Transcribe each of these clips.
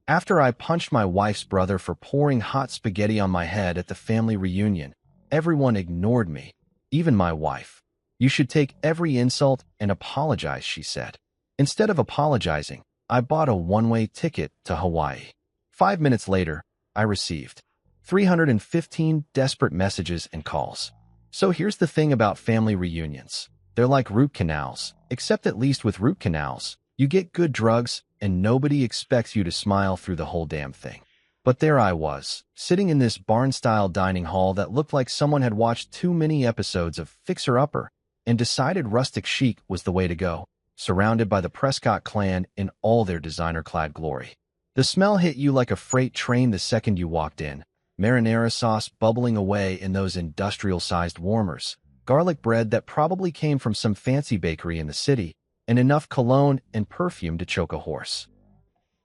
After I punched my wife's brother for pouring hot spaghetti on my head at the family reunion, everyone ignored me, even my wife. You should take every insult and apologize, she said. Instead of apologizing, I bought a one-way ticket to Hawaii. 5 minutes later, I received 315 desperate messages and calls. So here's the thing about family reunions. They're like root canals, except at least with root canals, you get good drugs and nobody expects you to smile through the whole damn thing. But there I was, sitting in this barn-style dining hall that looked like someone had watched too many episodes of Fixer Upper and decided rustic chic was the way to go, surrounded by the Prescott clan in all their designer-clad glory. The smell hit you like a freight train the second you walked in. Marinara sauce bubbling away in those industrial-sized warmers, garlic bread that probably came from some fancy bakery in the city, and enough cologne and perfume to choke a horse.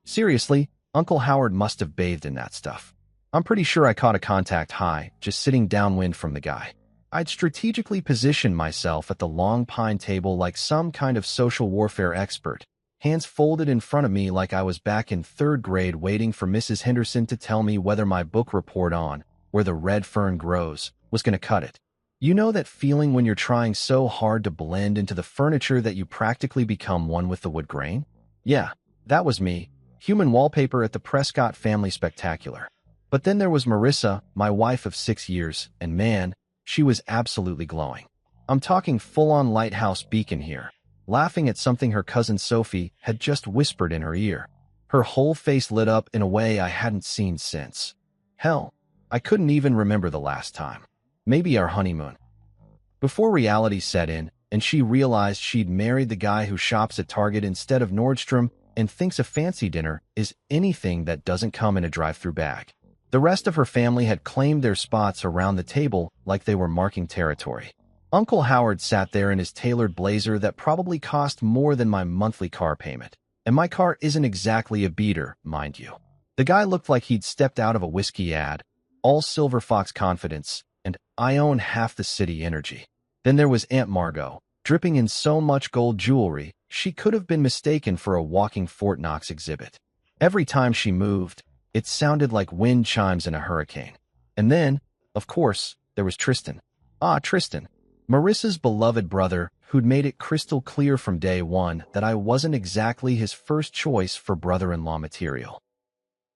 Seriously, Uncle Howard must have bathed in that stuff. I'm pretty sure I caught a contact high, just sitting downwind from the guy. I'd strategically positioned myself at the long pine table like some kind of social warfare expert, hands folded in front of me like I was back in third grade waiting for Mrs. Henderson to tell me whether my book report on Where the Red Fern Grows was going to cut it. You know that feeling when you're trying so hard to blend into the furniture that you practically become one with the wood grain? Yeah, that was me, human wallpaper at the Prescott Family Spectacular. But then there was Marissa, my wife of 6 years, and man, she was absolutely glowing. I'm talking full-on lighthouse beacon here, laughing at something her cousin Sophie had just whispered in her ear. Her whole face lit up in a way I hadn't seen since. Hell, I couldn't even remember the last time. Maybe our honeymoon. Before reality set in, and she realized she'd married the guy who shops at Target instead of Nordstrom and thinks a fancy dinner is anything that doesn't come in a drive-through bag. The rest of her family had claimed their spots around the table like they were marking territory. Uncle Howard sat there in his tailored blazer that probably cost more than my monthly car payment. And my car isn't exactly a beater, mind you. The guy looked like he'd stepped out of a whiskey ad, all Silver Fox confidence, and I own half the city energy. Then there was Aunt Margot, dripping in so much gold jewelry, she could have been mistaken for a walking Fort Knox exhibit. Every time she moved, it sounded like wind chimes in a hurricane. And then, of course, there was Tristan. Tristan. Marissa's beloved brother, who'd made it crystal clear from day one that I wasn't exactly his first choice for brother-in-law material.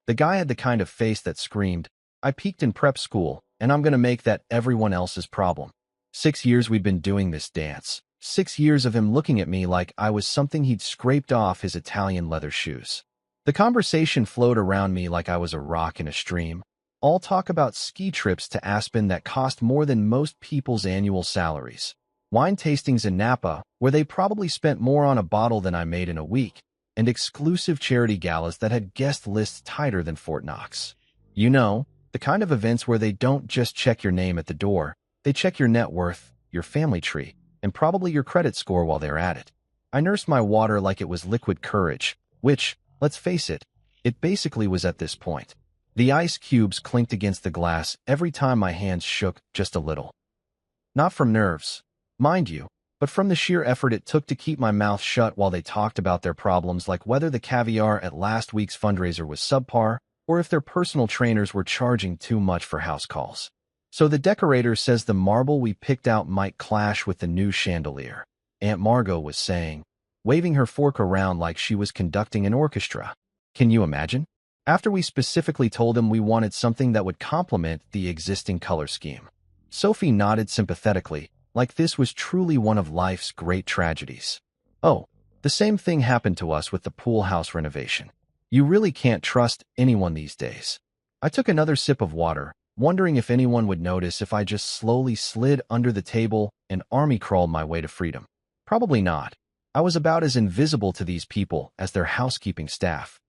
The guy had the kind of face that screamed, I peaked in prep school, and I'm gonna make that everyone else's problem. 6 years we'd been doing this dance. 6 years of him looking at me like I was something he'd scraped off his Italian leather shoes. The conversation flowed around me like I was a rock in a stream. All talk about ski trips to Aspen that cost more than most people's annual salaries. Wine tastings in Napa, where they probably spent more on a bottle than I made in a week, and exclusive charity galas that had guest lists tighter than Fort Knox. You know, the kind of events where they don't just check your name at the door, they check your net worth, your family tree, and probably your credit score while they're at it. I nursed my water like it was liquid courage, which, let's face it, it basically was at this point. The ice cubes clinked against the glass every time my hands shook just a little. Not from nerves, mind you, but from the sheer effort it took to keep my mouth shut while they talked about their problems, like whether the caviar at last week's fundraiser was subpar or if their personal trainers were charging too much for house calls. So the decorator says the marble we picked out might clash with the new chandelier, Aunt Margot was saying, waving her fork around like she was conducting an orchestra. Can you imagine? After we specifically told them we wanted something that would complement the existing color scheme. Sophie nodded sympathetically, like this was truly one of life's great tragedies. Oh, the same thing happened to us with the pool house renovation. You really can't trust anyone these days. I took another sip of water, wondering if anyone would notice if I just slowly slid under the table and army crawled my way to freedom. Probably not. I was about as invisible to these people as their housekeeping staff.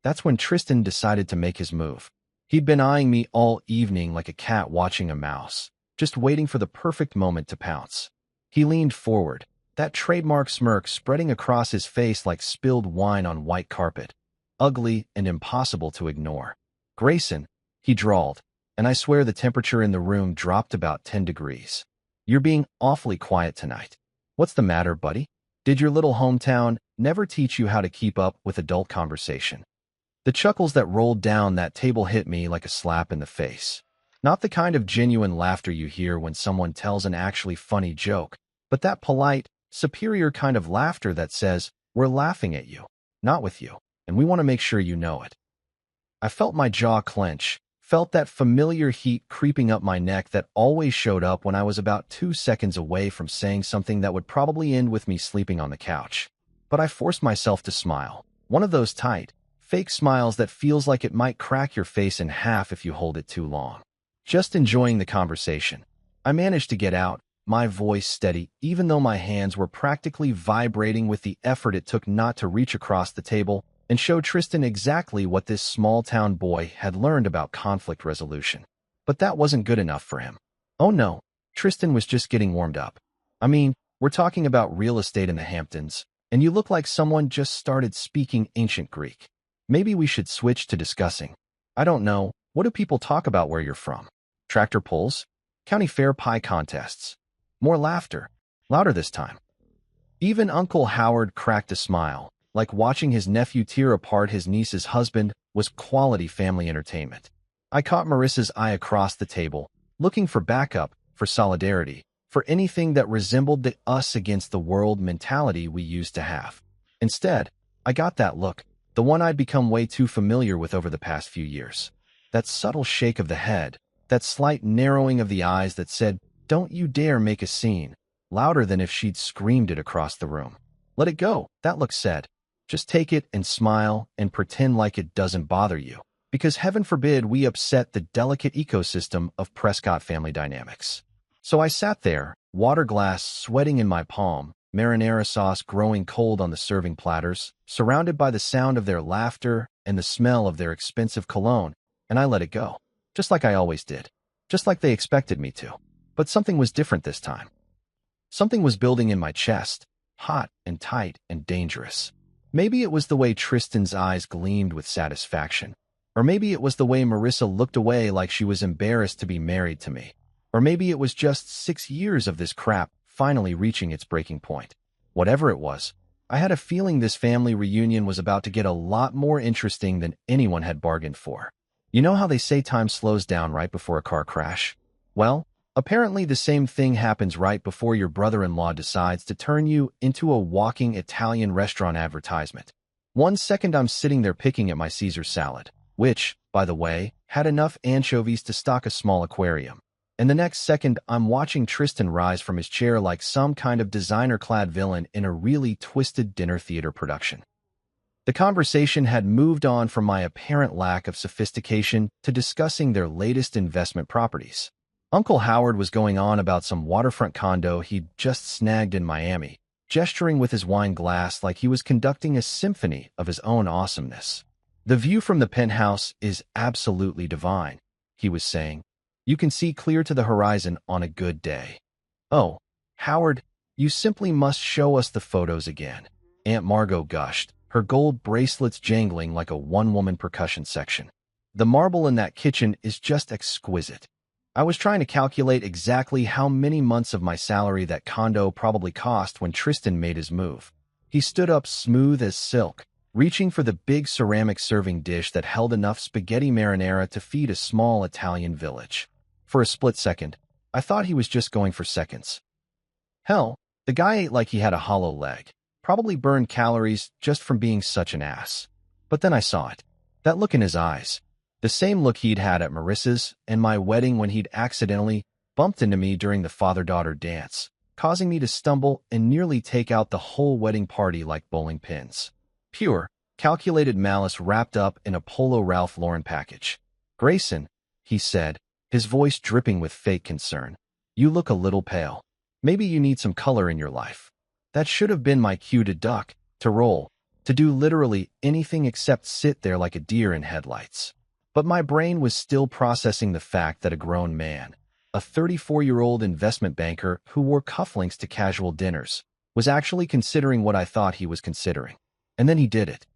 That's when Tristan decided to make his move. He'd been eyeing me all evening like a cat watching a mouse, just waiting for the perfect moment to pounce. He leaned forward, that trademark smirk spreading across his face like spilled wine on white carpet. Ugly and impossible to ignore. Grayson, he drawled, and I swear the temperature in the room dropped about 10 degrees. You're being awfully quiet tonight. What's the matter, buddy? Did your little hometown never teach you how to keep up with adult conversation? The chuckles that rolled down that table hit me like a slap in the face. Not the kind of genuine laughter you hear when someone tells an actually funny joke, but that polite, superior kind of laughter that says, "We're laughing at you, not with you, and we want to make sure you know it." I felt my jaw clench, felt that familiar heat creeping up my neck that always showed up when I was about 2 seconds away from saying something that would probably end with me sleeping on the couch. But I forced myself to smile. One of those tight, fake smiles that feels like it might crack your face in half if you hold it too long. Just enjoying the conversation. I managed to get out, my voice steady, even though my hands were practically vibrating with the effort it took not to reach across the table and show Tristan exactly what this small-town boy had learned about conflict resolution. But that wasn't good enough for him. Oh no, Tristan was just getting warmed up. I mean, we're talking about real estate in the Hamptons, and you look like someone just started speaking ancient Greek. Maybe we should switch to discussing, I don't know, what do people talk about where you're from? Tractor pulls? County fair pie contests? More laughter, louder this time. Even Uncle Howard cracked a smile, like watching his nephew tear apart his niece's husband was quality family entertainment. I caught Marissa's eye across the table, looking for backup, for solidarity, for anything that resembled the us against the world mentality we used to have. Instead, I got that look, the one I'd become way too familiar with over the past few years. That subtle shake of the head, that slight narrowing of the eyes that said, "Don't you dare make a scene," louder than if she'd screamed it across the room. "Let it go," that look said. "Just take it and smile and pretend like it doesn't bother you, because heaven forbid we upset the delicate ecosystem of Prescott family dynamics." So I sat there, water glass sweating in my palm, marinara sauce growing cold on the serving platters, surrounded by the sound of their laughter and the smell of their expensive cologne, and I let it go. Just like I always did. Just like they expected me to. But something was different this time. Something was building in my chest, hot and tight and dangerous. Maybe it was the way Tristan's eyes gleamed with satisfaction. Or maybe it was the way Marissa looked away like she was embarrassed to be married to me. Or maybe it was just 6 years of this crap finally reaching its breaking point. Whatever it was, I had a feeling this family reunion was about to get a lot more interesting than anyone had bargained for. You know how they say time slows down right before a car crash? Well, apparently the same thing happens right before your brother-in-law decides to turn you into a walking Italian restaurant advertisement. 1 second I'm sitting there picking at my Caesar salad, which, by the way, had enough anchovies to stock a small aquarium. And the next second I'm watching Tristan rise from his chair like some kind of designer-clad villain in a really twisted dinner theater production. The conversation had moved on from my apparent lack of sophistication to discussing their latest investment properties. Uncle Howard was going on about some waterfront condo he'd just snagged in Miami, gesturing with his wine glass like he was conducting a symphony of his own awesomeness. "The view from the penthouse is absolutely divine," he was saying. "You can see clear to the horizon on a good day." "Oh, Howard, you simply must show us the photos again," Aunt Margot gushed, her gold bracelets jangling like a one-woman percussion section. "The marble in that kitchen is just exquisite." I was trying to calculate exactly how many months of my salary that condo probably cost when Tristan made his move. He stood up smooth as silk, reaching for the big ceramic serving dish that held enough spaghetti marinara to feed a small Italian village. For a split second, I thought he was just going for seconds. Hell, the guy ate like he had a hollow leg. Probably burned calories just from being such an ass. But then I saw it. That look in his eyes. The same look he'd had at Marissa's and my wedding when he'd accidentally bumped into me during the father-daughter dance, causing me to stumble and nearly take out the whole wedding party like bowling pins. Pure, calculated malice wrapped up in a Polo Ralph Lauren package. "Grayson," he said, his voice dripping with fake concern, "you look a little pale. Maybe you need some color in your life." That should have been my cue to duck, to roll, to do literally anything except sit there like a deer in headlights. But my brain was still processing the fact that a grown man, a 34-year-old investment banker who wore cufflinks to casual dinners, was actually considering what I thought he was considering. And then he did it.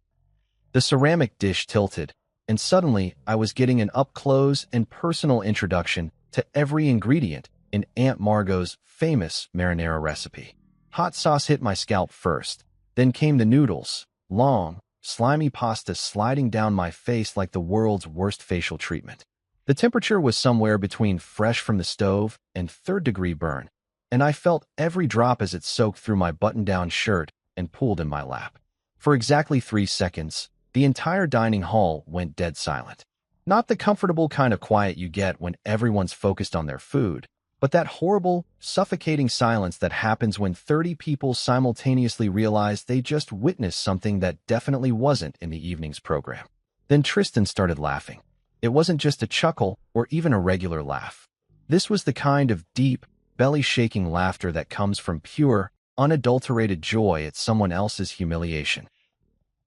The ceramic dish tilted, and suddenly I was getting an up-close and personal introduction to every ingredient in Aunt Margot's famous marinara recipe. Hot sauce hit my scalp first, then came the noodles, long, slimy pasta sliding down my face like the world's worst facial treatment. The temperature was somewhere between fresh from the stove and third-degree burn, and I felt every drop as it soaked through my button-down shirt and pooled in my lap. For exactly 3 seconds, the entire dining hall went dead silent. Not the comfortable kind of quiet you get when everyone's focused on their food, but that horrible, suffocating silence that happens when 30 people simultaneously realize they just witnessed something that definitely wasn't in the evening's program. Then Tristan started laughing. It wasn't just a chuckle or even a regular laugh. This was the kind of deep, belly-shaking laughter that comes from pure, unadulterated joy at someone else's humiliation.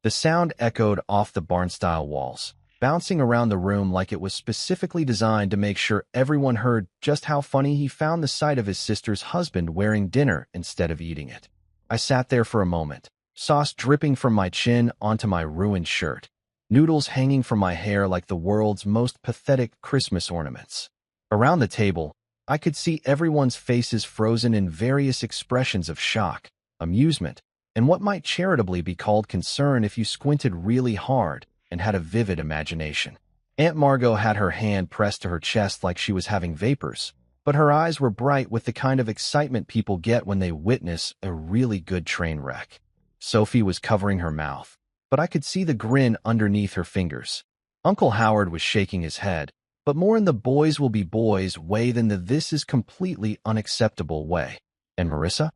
The sound echoed off the barn-style walls, bouncing around the room like it was specifically designed to make sure everyone heard just how funny he found the sight of his sister's husband wearing dinner instead of eating it. I sat there for a moment, sauce dripping from my chin onto my ruined shirt, noodles hanging from my hair like the world's most pathetic Christmas ornaments. Around the table, I could see everyone's faces frozen in various expressions of shock, amusement, and what might charitably be called concern if you squinted really hard and had a vivid imagination. Aunt Margot had her hand pressed to her chest like she was having vapors, but her eyes were bright with the kind of excitement people get when they witness a really good train wreck. Sophie was covering her mouth, but I could see the grin underneath her fingers. Uncle Howard was shaking his head, but more in the boys will be boys way than the this is completely unacceptable way. And Marissa?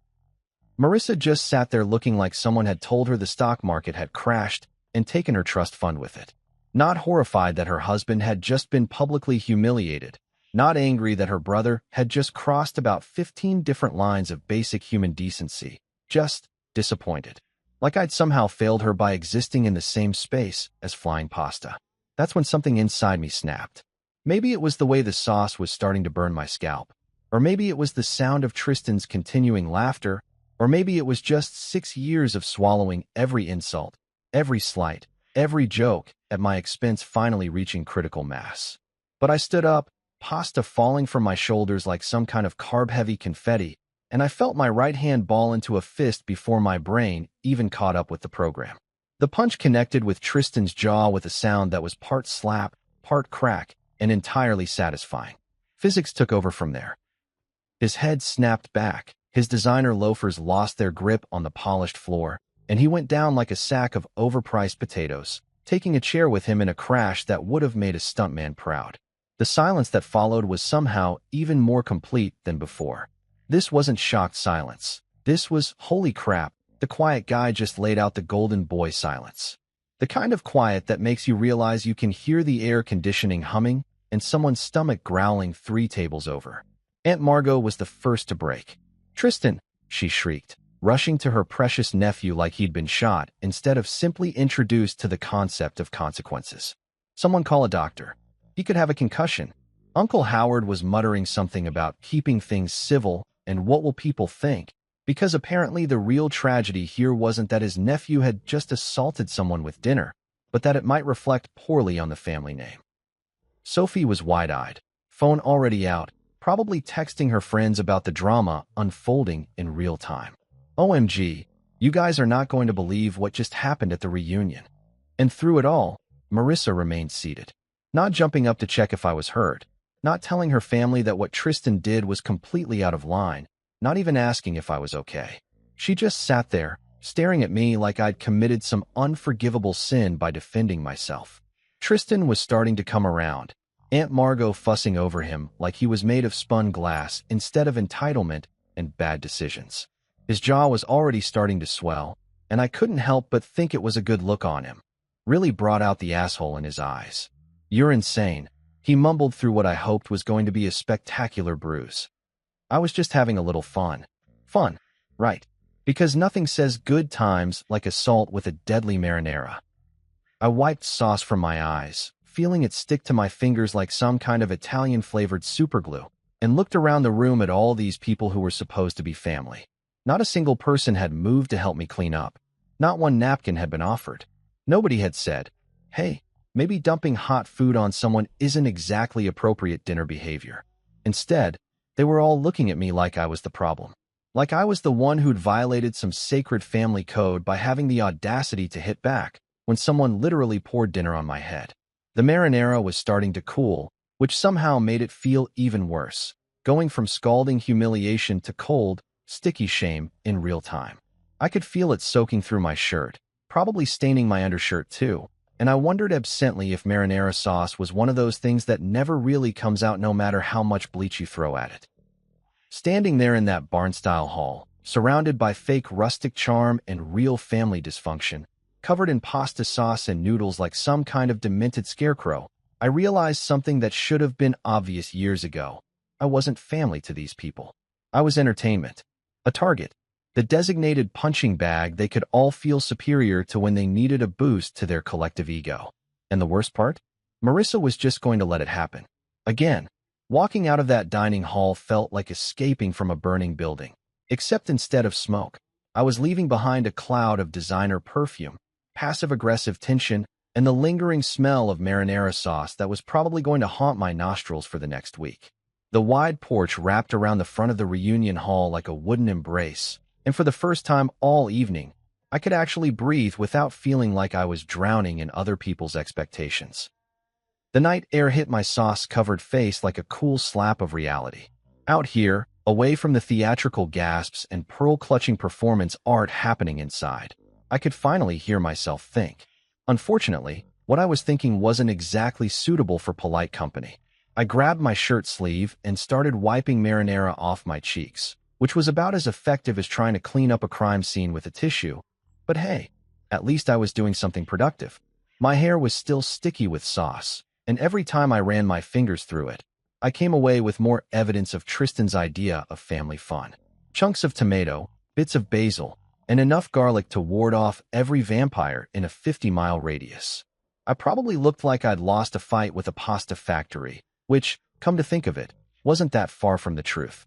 Marissa just sat there looking like someone had told her the stock market had crashed and taken her trust fund with it. Not horrified that her husband had just been publicly humiliated, not angry that her brother had just crossed about 15 different lines of basic human decency, just disappointed. Like I'd somehow failed her by existing in the same space as flying pasta. That's when something inside me snapped. Maybe it was the way the sauce was starting to burn my scalp, or maybe it was the sound of Tristan's continuing laughter, or maybe it was just 6 years of swallowing every insult, every slight, every joke at my expense finally reaching critical mass. But I stood up, pasta falling from my shoulders like some kind of carb-heavy confetti, and I felt my right hand ball into a fist before my brain even caught up with the program. The punch connected with Tristan's jaw with a sound that was part slap, part crack, and entirely satisfying. Physics took over from there. His head snapped back, his designer loafers lost their grip on the polished floor, and he went down like a sack of overpriced potatoes, taking a chair with him in a crash that would have made a stuntman proud. The silence that followed was somehow even more complete than before. This wasn't shocked silence. This was, holy crap, the quiet guy just laid out the golden boy silence. The kind of quiet that makes you realize you can hear the air conditioning humming and someone's stomach growling 3 tables over. Aunt Margot was the first to break. "Tristan," she shrieked, rushing to her precious nephew like he'd been shot instead of simply introduced to the concept of consequences. "Someone call a doctor. He could have a concussion." Uncle Howard was muttering something about keeping things civil and what will people think, because apparently the real tragedy here wasn't that his nephew had just assaulted someone with dinner, but that it might reflect poorly on the family name. Sophie was wide-eyed, phone already out, probably texting her friends about the drama unfolding in real time. "OMG, you guys are not going to believe what just happened at the reunion." And through it all, Marissa remained seated, not jumping up to check if I was hurt, not telling her family that what Tristan did was completely out of line, not even asking if I was okay. She just sat there, staring at me like I'd committed some unforgivable sin by defending myself. Tristan was starting to come around, Aunt Margot fussing over him like he was made of spun glass instead of entitlement and bad decisions. His jaw was already starting to swell, and I couldn't help but think it was a good look on him. Really brought out the asshole in his eyes. "You're insane," he mumbled through what I hoped was going to be a spectacular bruise. "I was just having a little fun." Fun, right? Because nothing says good times like assault with a deadly marinara. I wiped sauce from my eyes, feeling it stick to my fingers like some kind of Italian-flavored superglue, and looked around the room at all these people who were supposed to be family. Not a single person had moved to help me clean up. Not one napkin had been offered. Nobody had said, "Hey, maybe dumping hot food on someone isn't exactly appropriate dinner behavior." Instead, they were all looking at me like I was the problem. Like I was the one who'd violated some sacred family code by having the audacity to hit back, when someone literally poured dinner on my head. The marinara was starting to cool, which somehow made it feel even worse, going from scalding humiliation to cold, sticky shame in real time. I could feel it soaking through my shirt, probably staining my undershirt too, and I wondered absently if marinara sauce was one of those things that never really comes out no matter how much bleach you throw at it. Standing there in that barn-style hall, surrounded by fake rustic charm and real family dysfunction, covered in pasta sauce and noodles like some kind of demented scarecrow, I realized something that should have been obvious years ago. I wasn't family to these people. I was entertainment. A target. The designated punching bag they could all feel superior to when they needed a boost to their collective ego. And the worst part? Marissa was just going to let it happen. Again, walking out of that dining hall felt like escaping from a burning building. Except instead of smoke, I was leaving behind a cloud of designer perfume, passive-aggressive tension, and the lingering smell of marinara sauce that was probably going to haunt my nostrils for the next week. The wide porch wrapped around the front of the reunion hall like a wooden embrace, and for the first time all evening, I could actually breathe without feeling like I was drowning in other people's expectations. The night air hit my sauce-covered face like a cool slap of reality. Out here, away from the theatrical gasps and pearl-clutching performance art happening inside, I could finally hear myself think. Unfortunately, what I was thinking wasn't exactly suitable for polite company. I grabbed my shirt sleeve and started wiping marinara off my cheeks, which was about as effective as trying to clean up a crime scene with a tissue. But hey, at least I was doing something productive. My hair was still sticky with sauce, and every time I ran my fingers through it, I came away with more evidence of Tristan's idea of family fun. Chunks of tomato, bits of basil, and enough garlic to ward off every vampire in a 50-mile radius. I probably looked like I'd lost a fight with a pasta factory, which, come to think of it, wasn't that far from the truth.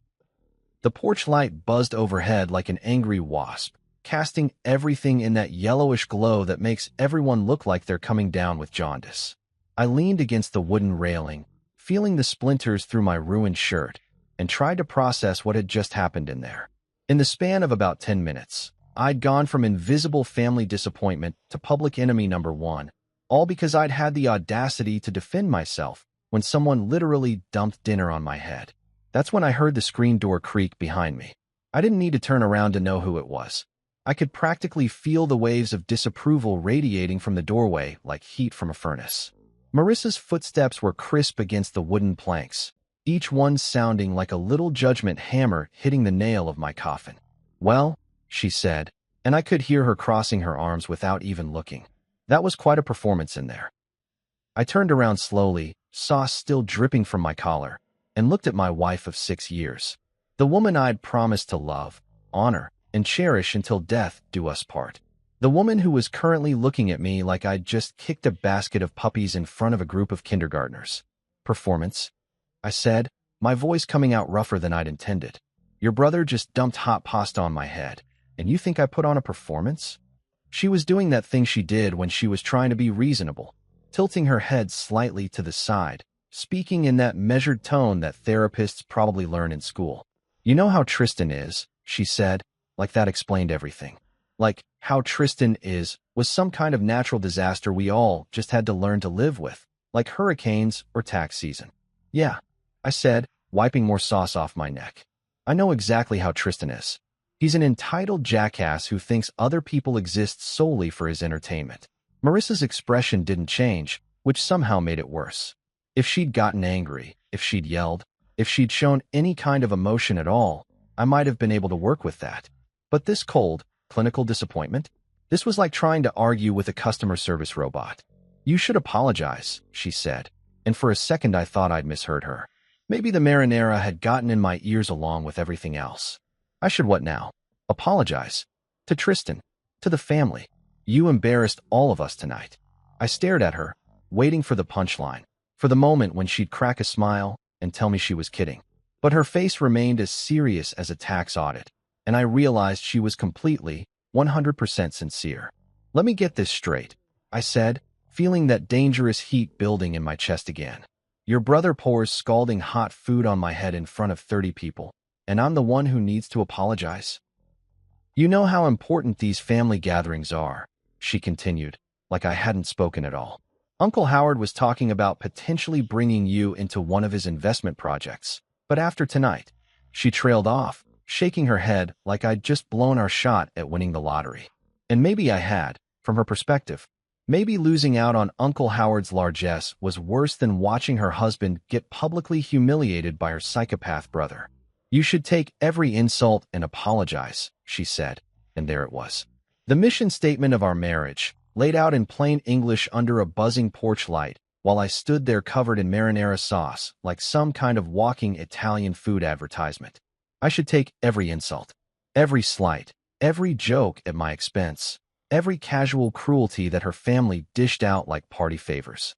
The porch light buzzed overhead like an angry wasp, casting everything in that yellowish glow that makes everyone look like they're coming down with jaundice. I leaned against the wooden railing, feeling the splinters through my ruined shirt, and tried to process what had just happened in there. In the span of about 10 minutes, I'd gone from invisible family disappointment to public enemy number one, all because I'd had the audacity to defend myself when someone literally dumped dinner on my head. That's when I heard the screen door creak behind me. I didn't need to turn around to know who it was. I could practically feel the waves of disapproval radiating from the doorway like heat from a furnace. Marissa's footsteps were crisp against the wooden planks, each one sounding like a little judgment hammer hitting the nail of my coffin. "Well," she said, and I could hear her crossing her arms without even looking. That was quite a performance in there. I turned around slowly, sauce still dripping from my collar, and looked at my wife of 6 years. The woman I'd promised to love, honor, and cherish until death do us part. The woman who was currently looking at me like I'd just kicked a basket of puppies in front of a group of kindergartners. "Performance?" I said, my voice coming out rougher than I'd intended. "Your brother just dumped hot pasta on my head, and you think I put on a performance?" She was doing that thing she did when she was trying to be reasonable, tilting her head slightly to the side, speaking in that measured tone that therapists probably learn in school. "You know how Tristan is," she said, like that explained everything. Like how Tristan was some kind of natural disaster we all just had to learn to live with, like hurricanes or tax season. "Yeah," I said, wiping more sauce off my neck. "I know exactly how Tristan is. He's an entitled jackass who thinks other people exist solely for his entertainment." Marissa's expression didn't change, which somehow made it worse. If she'd gotten angry, if she'd yelled, if she'd shown any kind of emotion at all, I might have been able to work with that. But this cold, clinical disappointment? This was like trying to argue with a customer service robot. "You should apologize," she said, and for a second I thought I'd misheard her. Maybe the marinara had gotten in my ears along with everything else. I should what now? Apologize? To Tristan? To the family? "You embarrassed all of us tonight." I stared at her, waiting for the punchline, for the moment when she'd crack a smile and tell me she was kidding. But her face remained as serious as a tax audit, and I realized she was completely, 100% sincere. "Let me get this straight," I said, feeling that dangerous heat building in my chest again. "Your brother pours scalding hot food on my head in front of 30 people, and I'm the one who needs to apologize?" "You know how important these family gatherings are," she continued, like I hadn't spoken at all. Uncle Howard was talking about potentially bringing you into one of his investment projects. But after tonight, she trailed off, shaking her head like I'd just blown our shot at winning the lottery. And maybe I had, from her perspective. Maybe losing out on Uncle Howard's largesse was worse than watching her husband get publicly humiliated by her psychopath brother. You should take every insult and apologize, she said, and there it was. The mission statement of our marriage, laid out in plain English under a buzzing porch light, while I stood there covered in marinara sauce like some kind of walking Italian food advertisement. I should take every insult, every slight, every joke at my expense, every casual cruelty that her family dished out like party favors.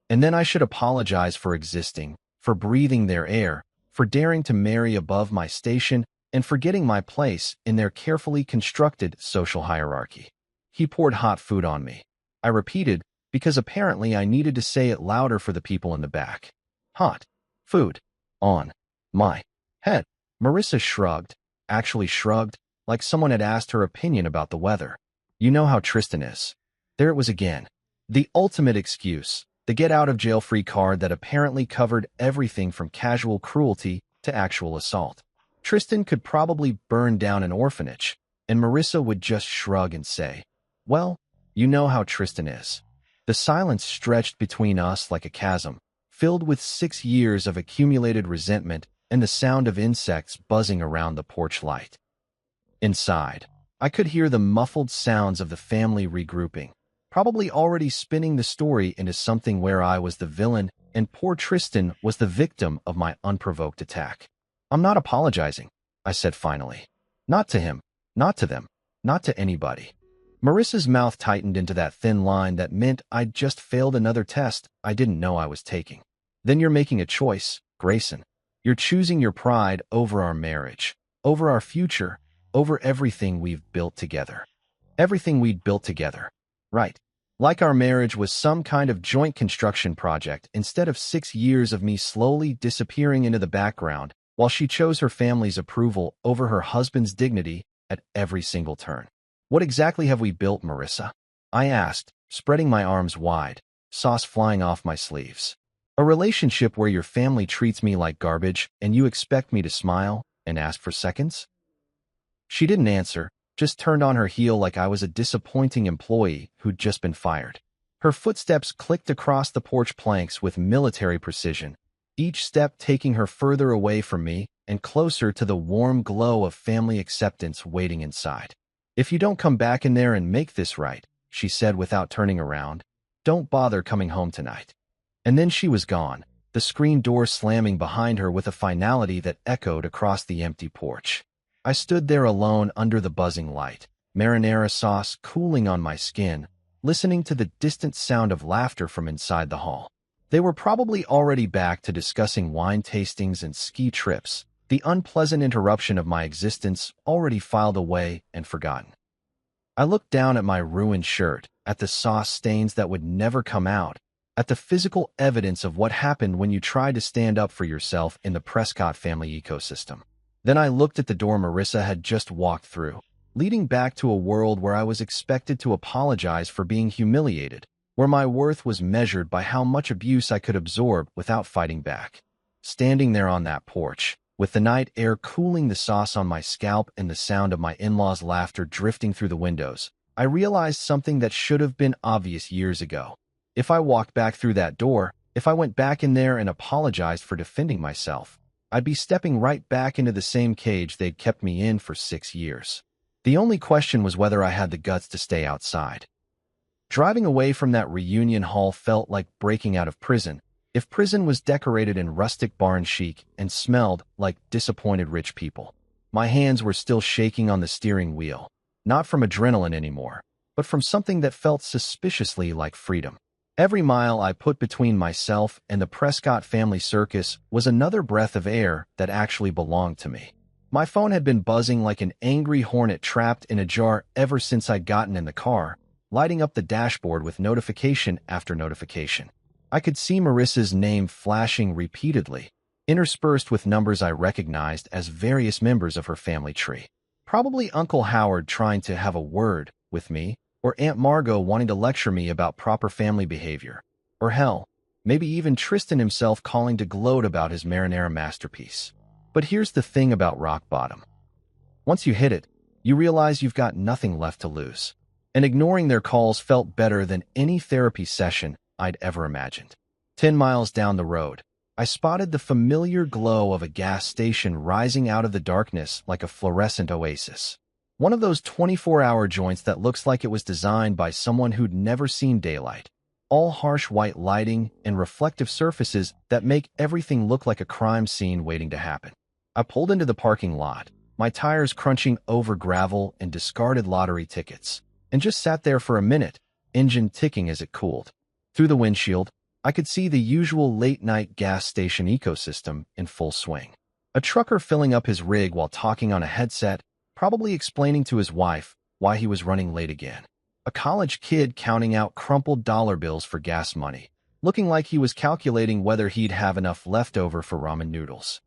And then I should apologize for existing, for breathing their air, for daring to marry above my station, and for getting my place in their carefully constructed social hierarchy. He poured hot food on me. I repeated, because apparently I needed to say it louder for the people in the back. Hot food on my head. Marissa shrugged, actually shrugged, like someone had asked her opinion about the weather. You know how Tristan is. There it was again. The ultimate excuse, the get-out-of-jail-free card that apparently covered everything from casual cruelty to actual assault. Tristan could probably burn down an orphanage, and Marissa would just shrug and say, well, you know how Tristan is. The silence stretched between us like a chasm, filled with 6 years of accumulated resentment and the sound of insects buzzing around the porch light. Inside, I could hear the muffled sounds of the family regrouping, probably already spinning the story into something where I was the villain and poor Tristan was the victim of my unprovoked attack. I'm not apologizing, I said finally. Not to him, not to them, not to anybody. Marissa's mouth tightened into that thin line that meant I'd just failed another test I didn't know I was taking. Then you're making a choice, Grayson. You're choosing your pride over our marriage, over our future, over everything we've built together. Everything we'd built together. Right. Like our marriage was some kind of joint construction project instead of 6 years of me slowly disappearing into the background while she chose her family's approval over her husband's dignity at every single turn. What exactly have we built, Marissa? I asked, spreading my arms wide, sauce flying off my sleeves. A relationship where your family treats me like garbage and you expect me to smile and ask for seconds? She didn't answer, just turned on her heel like I was a disappointing employee who'd just been fired. Her footsteps clicked across the porch planks with military precision, each step taking her further away from me and closer to the warm glow of family acceptance waiting inside. If you don't come back in there and make this right, she said without turning around, don't bother coming home tonight. And then she was gone, the screen door slamming behind her with a finality that echoed across the empty porch. I stood there alone under the buzzing light, marinara sauce cooling on my skin, listening to the distant sound of laughter from inside the hall. They were probably already back to discussing wine tastings and ski trips, the unpleasant interruption of my existence already filed away and forgotten. I looked down at my ruined shirt, at the sauce stains that would never come out, at the physical evidence of what happened when you tried to stand up for yourself in the Prescott family ecosystem. Then I looked at the door Marissa had just walked through, leading back to a world where I was expected to apologize for being humiliated, where my worth was measured by how much abuse I could absorb without fighting back. Standing there on that porch, with the night air cooling the sauce on my scalp and the sound of my in-laws' laughter drifting through the windows, I realized something that should have been obvious years ago. If I walked back through that door, if I went back in there and apologized for defending myself, I'd be stepping right back into the same cage they'd kept me in for 6 years. The only question was whether I had the guts to stay outside. Driving away from that reunion hall felt like breaking out of prison, if prison was decorated in rustic barn chic and smelled like disappointed rich people. My hands were still shaking on the steering wheel, not from adrenaline anymore, but from something that felt suspiciously like freedom. Every mile I put between myself and the Prescott family circus was another breath of air that actually belonged to me. My phone had been buzzing like an angry hornet trapped in a jar ever since I'd gotten in the car, lighting up the dashboard with notification after notification. I could see Marissa's name flashing repeatedly, interspersed with numbers I recognized as various members of her family tree. Probably Uncle Howard trying to have a word with me, or Aunt Margot wanting to lecture me about proper family behavior, or hell, maybe even Tristan himself calling to gloat about his marinara masterpiece. But here's the thing about rock bottom. Once you hit it, you realize you've got nothing left to lose. And ignoring their calls felt better than any therapy session I'd ever imagined. 10 miles down the road, I spotted the familiar glow of a gas station rising out of the darkness like a fluorescent oasis. One of those 24-hour joints that looks like it was designed by someone who'd never seen daylight. All harsh white lighting and reflective surfaces that make everything look like a crime scene waiting to happen. I pulled into the parking lot, my tires crunching over gravel and discarded lottery tickets, and just sat there for a minute, engine ticking as it cooled. Through the windshield, I could see the usual late-night gas station ecosystem in full swing. A trucker filling up his rig while talking on a headset, probably explaining to his wife why he was running late again. A college kid counting out crumpled dollar bills for gas money, looking like he was calculating whether he'd have enough left over for ramen noodles.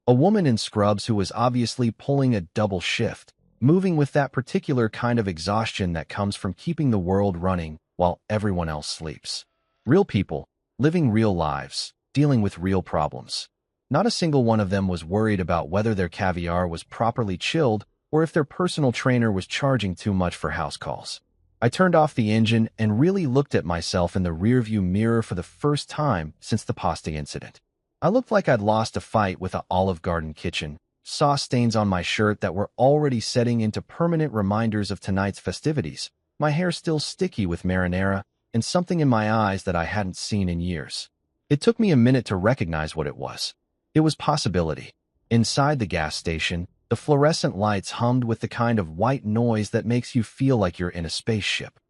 A woman in scrubs who was obviously pulling a double shift, moving with that particular kind of exhaustion that comes from keeping the world running while everyone else sleeps. Real people, living real lives, dealing with real problems. Not a single one of them was worried about whether their caviar was properly chilled or if their personal trainer was charging too much for house calls. I turned off the engine and really looked at myself in the rearview mirror for the first time since the pasta incident. I looked like I'd lost a fight with an Olive Garden kitchen, sauce stains on my shirt that were already setting into permanent reminders of tonight's festivities, my hair still sticky with marinara, and something in my eyes that I hadn't seen in years. It took me a minute to recognize what it was. It was possibility. Inside the gas station, the fluorescent lights hummed with the kind of white noise that makes you feel like you're in a spaceship.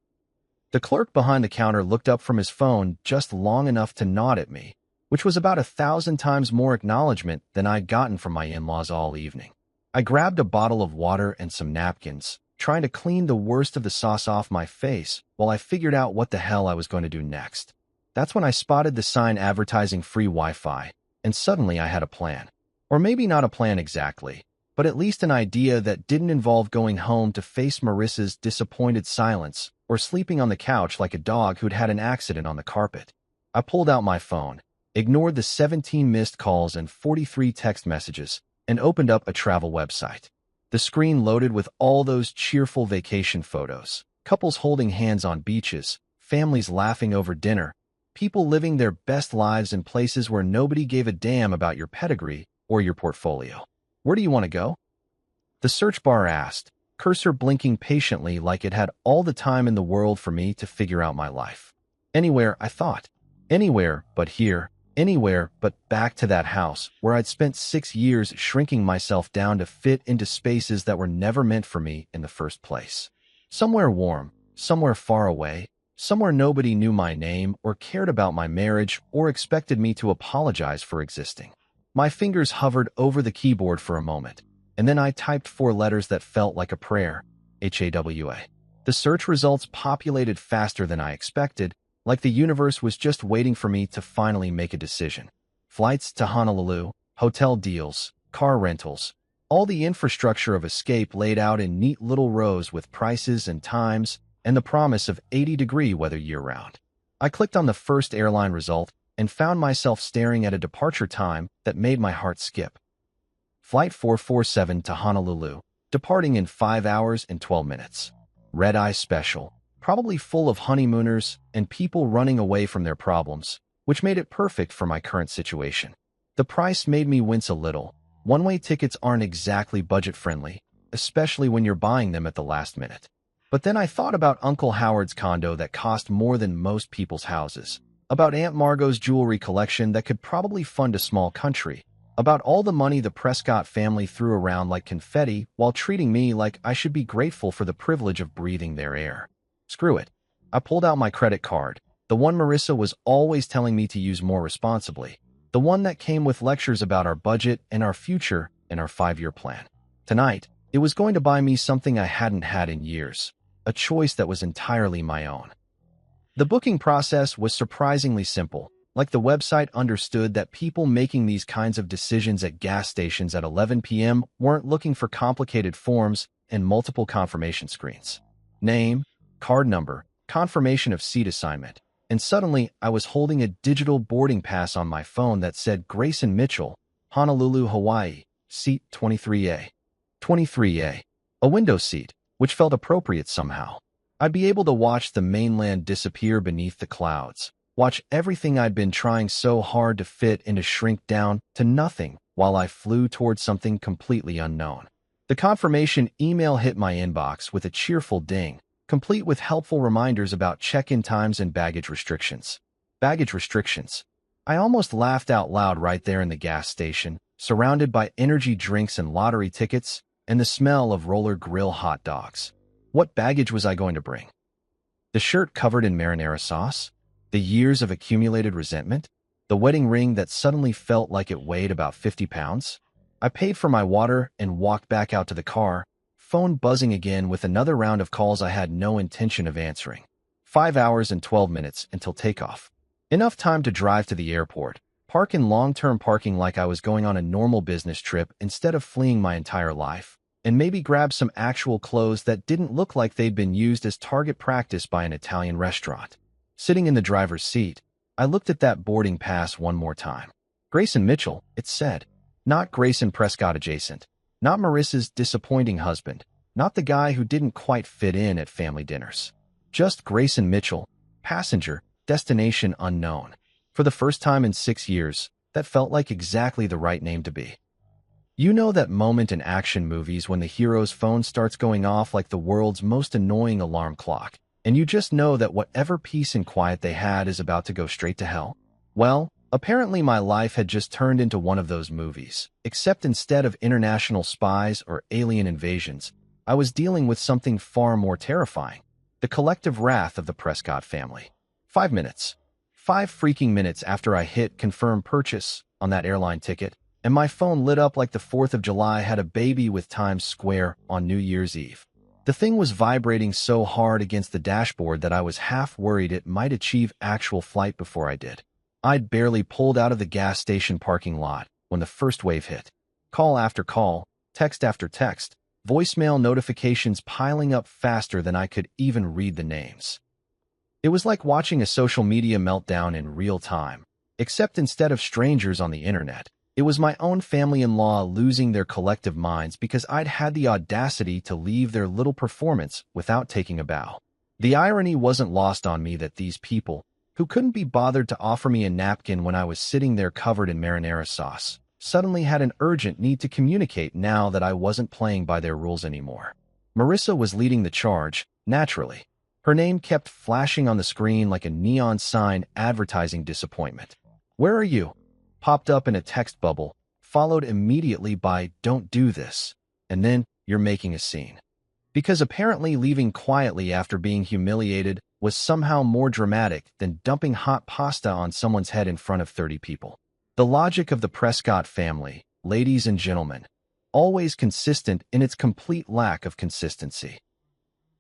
The clerk behind the counter looked up from his phone just long enough to nod at me, which was about 1,000 times more acknowledgement than I'd gotten from my in-laws all evening. I grabbed a bottle of water and some napkins, trying to clean the worst of the sauce off my face while I figured out what the hell I was going to do next. That's when I spotted the sign advertising free Wi-Fi, and suddenly I had a plan. Or maybe not a plan exactly, but at least an idea that didn't involve going home to face Marissa's disappointed silence or sleeping on the couch like a dog who'd had an accident on the carpet. I pulled out my phone, ignored the 17 missed calls and 43 text messages, and opened up a travel website. The screen loaded with all those cheerful vacation photos, couples holding hands on beaches, families laughing over dinner, people living their best lives in places where nobody gave a damn about your pedigree or your portfolio. Where do you want to go? The search bar asked, cursor blinking patiently like it had all the time in the world for me to figure out my life. Anywhere, I thought. Anywhere but here. Anywhere but back to that house where I'd spent 6 years shrinking myself down to fit into spaces that were never meant for me in the first place. Somewhere warm, somewhere far away, somewhere nobody knew my name or cared about my marriage or expected me to apologize for existing. My fingers hovered over the keyboard for a moment, and then I typed 4 letters that felt like a prayer, HAWA. The search results populated faster than I expected, like the universe was just waiting for me to finally make a decision. Flights to Honolulu, hotel deals, car rentals, all the infrastructure of escape laid out in neat little rows with prices and times and the promise of 80-degree weather year-round. I clicked on the first airline result and found myself staring at a departure time that made my heart skip. Flight 447 to Honolulu, departing in 5 hours and 12 minutes. Red-eye special. Probably full of honeymooners and people running away from their problems, which made it perfect for my current situation. The price made me wince a little. One-way tickets aren't exactly budget-friendly, especially when you're buying them at the last minute. But then I thought about Uncle Howard's condo that cost more than most people's houses, about Aunt Margot's jewelry collection that could probably fund a small country, about all the money the Prescott family threw around like confetti while treating me like I should be grateful for the privilege of breathing their air. Screw it. I pulled out my credit card, the one Marissa was always telling me to use more responsibly, the one that came with lectures about our budget and our future and our 5-year plan. Tonight, it was going to buy me something I hadn't had in years, a choice that was entirely my own. The booking process was surprisingly simple, like the website understood that people making these kinds of decisions at gas stations at 11 p.m. weren't looking for complicated forms and multiple confirmation screens. Name, card number, confirmation of seat assignment, and suddenly I was holding a digital boarding pass on my phone that said Grayson Mitchell, Honolulu, Hawaii, seat 23A. 23A. A window seat, which felt appropriate somehow. I'd be able to watch the mainland disappear beneath the clouds, watch everything I'd been trying so hard to fit into shrink down to nothing while I flew towards something completely unknown. The confirmation email hit my inbox with a cheerful ding, complete with helpful reminders about check-in times and baggage restrictions. Baggage restrictions. I almost laughed out loud right there in the gas station, surrounded by energy drinks and lottery tickets, and the smell of Roller Grill hot dogs. What baggage was I going to bring? The shirt covered in marinara sauce? The years of accumulated resentment? The wedding ring that suddenly felt like it weighed about 50 pounds? I paid for my water and walked back out to the car, phone buzzing again with another round of calls I had no intention of answering. 5 hours and 12 minutes until takeoff. Enough time to drive to the airport, park in long-term parking like I was going on a normal business trip instead of fleeing my entire life, and maybe grab some actual clothes that didn't look like they'd been used as target practice by an Italian restaurant. Sitting in the driver's seat, I looked at that boarding pass one more time. Grayson Mitchell, it said. Not Grayson Prescott adjacent. Not Marissa's disappointing husband. Not the guy who didn't quite fit in at family dinners. Just Grayson Mitchell, passenger, destination unknown. For the first time in 6 years, that felt like exactly the right name to be. You know that moment in action movies when the hero's phone starts going off like the world's most annoying alarm clock, and you just know that whatever peace and quiet they had is about to go straight to hell? Well, apparently my life had just turned into one of those movies, except instead of international spies or alien invasions, I was dealing with something far more terrifying. The collective wrath of the Prescott family. 5 minutes. 5 freaking minutes after I hit confirm purchase on that airline ticket, and my phone lit up like the 4th of July had a baby with Times Square on New Year's Eve. The thing was vibrating so hard against the dashboard that I was half worried it might achieve actual flight before I did. I'd barely pulled out of the gas station parking lot when the first wave hit. Call after call, text after text, voicemail notifications piling up faster than I could even read the names. It was like watching a social media meltdown in real time, except instead of strangers on the internet, it was my own family-in-law losing their collective minds because I'd had the audacity to leave their little performance without taking a bow. The irony wasn't lost on me that these people, who couldn't be bothered to offer me a napkin when I was sitting there covered in marinara sauce, suddenly had an urgent need to communicate now that I wasn't playing by their rules anymore. Marissa was leading the charge, naturally. Her name kept flashing on the screen like a neon sign advertising disappointment. "Where are you?" popped up in a text bubble, followed immediately by "Don't do this," and then "You're making a scene." Because apparently leaving quietly after being humiliated was somehow more dramatic than dumping hot pasta on someone's head in front of 30 people. The logic of the Prescott family, ladies and gentlemen, always consistent in its complete lack of consistency.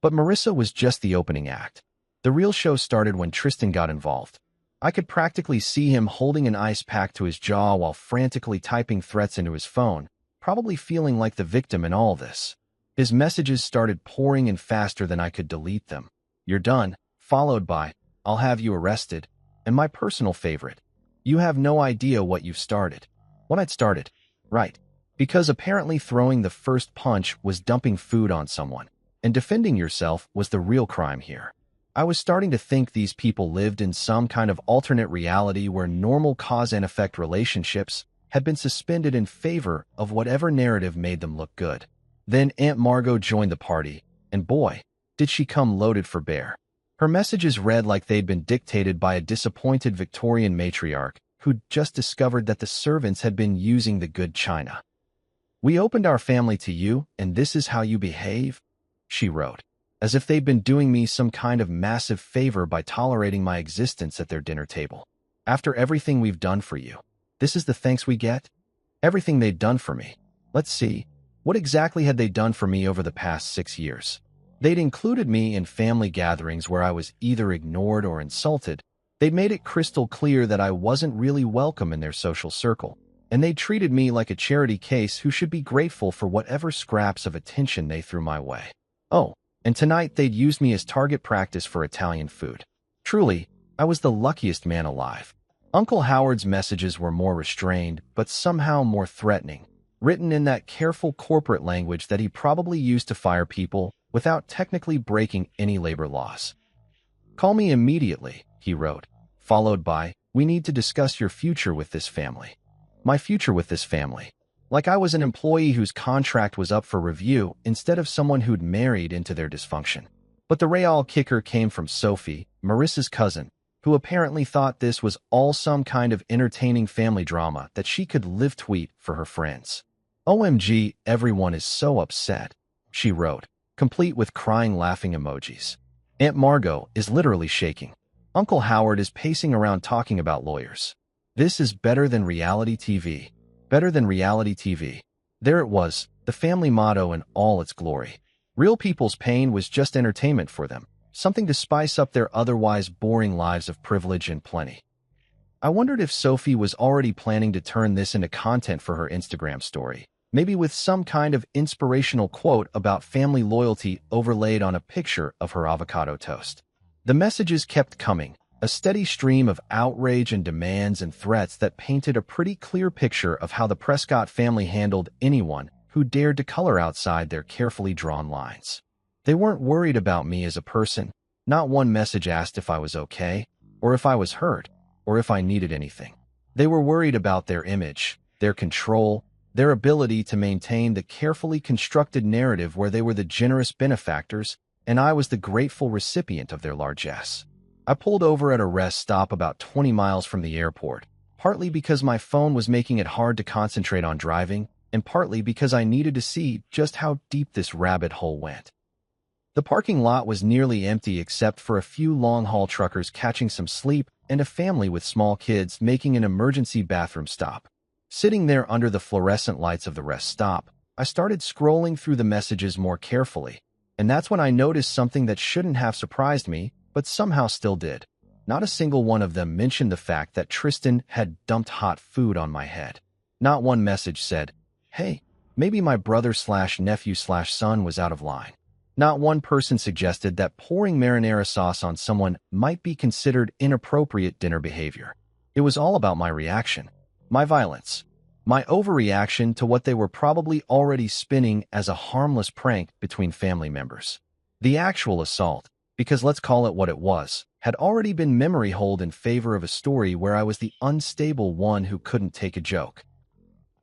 But Marissa was just the opening act. The real show started when Tristan got involved. I could practically see him holding an ice pack to his jaw while frantically typing threats into his phone, probably feeling like the victim in all this. His messages started pouring in faster than I could delete them. "You're done," followed by, "I'll have you arrested," and my personal favorite, "You have no idea what you've started." What I'd started. Right. Because apparently throwing the first punch was dumping food on someone, and defending yourself was the real crime here. I was starting to think these people lived in some kind of alternate reality where normal cause and effect relationships had been suspended in favor of whatever narrative made them look good. Then Aunt Margot joined the party, and boy, did she come loaded for bear. Her messages read like they'd been dictated by a disappointed Victorian matriarch who'd just discovered that the servants had been using the good china. "We opened our family to you, and this is how you behave," she wrote, as if they'd been doing me some kind of massive favor by tolerating my existence at their dinner table. "After everything we've done for you, this is the thanks we get?" Everything they'd done for me. Let's see. What exactly had they done for me over the past 6 years? They'd included me in family gatherings where I was either ignored or insulted. They'd made it crystal clear that I wasn't really welcome in their social circle. And they treated me like a charity case who should be grateful for whatever scraps of attention they threw my way. Oh, and tonight they'd used me as target practice for Italian food. Truly, I was the luckiest man alive. Uncle Howard's messages were more restrained, but somehow more threatening, written in that careful corporate language that he probably used to fire people without technically breaking any labor laws. "Call me immediately," he wrote, followed by, "We need to discuss your future with this family." My future with this family. Like I was an employee whose contract was up for review instead of someone who'd married into their dysfunction. But the real kicker came from Sophie, Marissa's cousin, who apparently thought this was all some kind of entertaining family drama that she could live tweet for her friends. "OMG, everyone is so upset," she wrote, complete with crying laughing emojis. "Aunt Margot is literally shaking. Uncle Howard is pacing around talking about lawyers. This is better than reality TV. Better than reality TV." There it was, the family motto in all its glory. Real people's pain was just entertainment for them, something to spice up their otherwise boring lives of privilege and plenty. I wondered if Sophie was already planning to turn this into content for her Instagram story, maybe with some kind of inspirational quote about family loyalty overlaid on a picture of her avocado toast. The messages kept coming, a steady stream of outrage and demands and threats that painted a pretty clear picture of how the Prescott family handled anyone who dared to color outside their carefully drawn lines. They weren't worried about me as a person. Not one message asked if I was okay, or if I was hurt, or if I needed anything. They were worried about their image, their control, their ability to maintain the carefully constructed narrative where they were the generous benefactors and I was the grateful recipient of their largesse. I pulled over at a rest stop about 20 miles from the airport, partly because my phone was making it hard to concentrate on driving, and partly because I needed to see just how deep this rabbit hole went. The parking lot was nearly empty except for a few long-haul truckers catching some sleep and a family with small kids making an emergency bathroom stop. Sitting there under the fluorescent lights of the rest stop, I started scrolling through the messages more carefully, and that's when I noticed something that shouldn't have surprised me, but somehow still did. Not a single one of them mentioned the fact that Tristan had dumped hot food on my head. Not one message said, "Hey, maybe my brother/nephew/son was out of line." Not one person suggested that pouring marinara sauce on someone might be considered inappropriate dinner behavior. It was all about my reaction, my violence, my overreaction to what they were probably already spinning as a harmless prank between family members. The actual assault, because let's call it what it was, had already been memory holed in favor of a story where I was the unstable one who couldn't take a joke.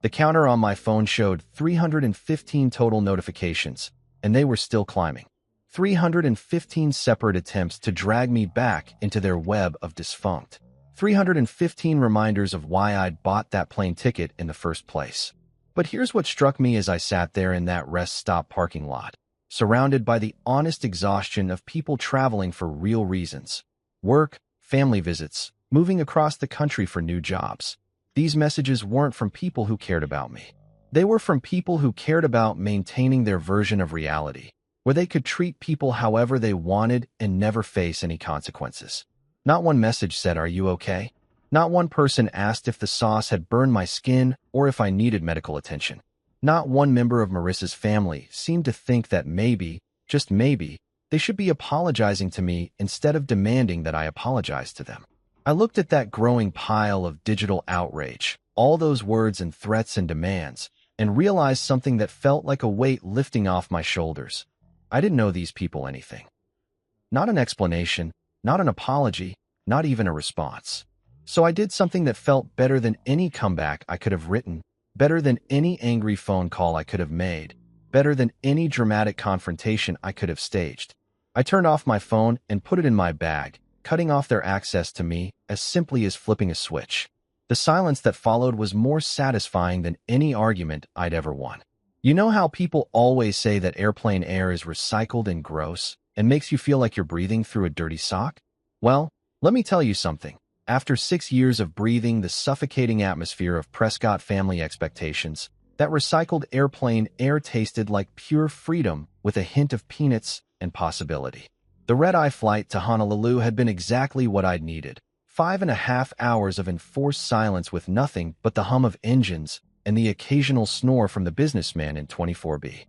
The counter on my phone showed 315 total notifications, and they were still climbing. 315 separate attempts to drag me back into their web of dysfunct. 315 reminders of why I'd bought that plane ticket in the first place. But here's what struck me as I sat there in that rest stop parking lot, surrounded by the honest exhaustion of people traveling for real reasons. Work, family visits, moving across the country for new jobs. These messages weren't from people who cared about me. They were from people who cared about maintaining their version of reality, where they could treat people however they wanted and never face any consequences. Not one message said, "Are you okay?" Not one person asked if the sauce had burned my skin or if I needed medical attention. Not one member of Marissa's family seemed to think that maybe, just maybe, they should be apologizing to me instead of demanding that I apologize to them. I looked at that growing pile of digital outrage, all those words and threats and demands, and realized something that felt like a weight lifting off my shoulders. I didn't owe these people anything. Not an explanation, not an apology, not even a response. So I did something that felt better than any comeback I could have written, better than any angry phone call I could have made, better than any dramatic confrontation I could have staged. I turned off my phone and put it in my bag, cutting off their access to me as simply as flipping a switch. The silence that followed was more satisfying than any argument I'd ever won. You know how people always say that airplane air is recycled and gross and makes you feel like you're breathing through a dirty sock? Well, let me tell you something. After 6 years of breathing the suffocating atmosphere of Prescott family expectations, that recycled airplane air tasted like pure freedom with a hint of peanuts and possibility. The red-eye flight to Honolulu had been exactly what I'd needed. 5.5 hours of enforced silence with nothing but the hum of engines and the occasional snore from the businessman in 24B.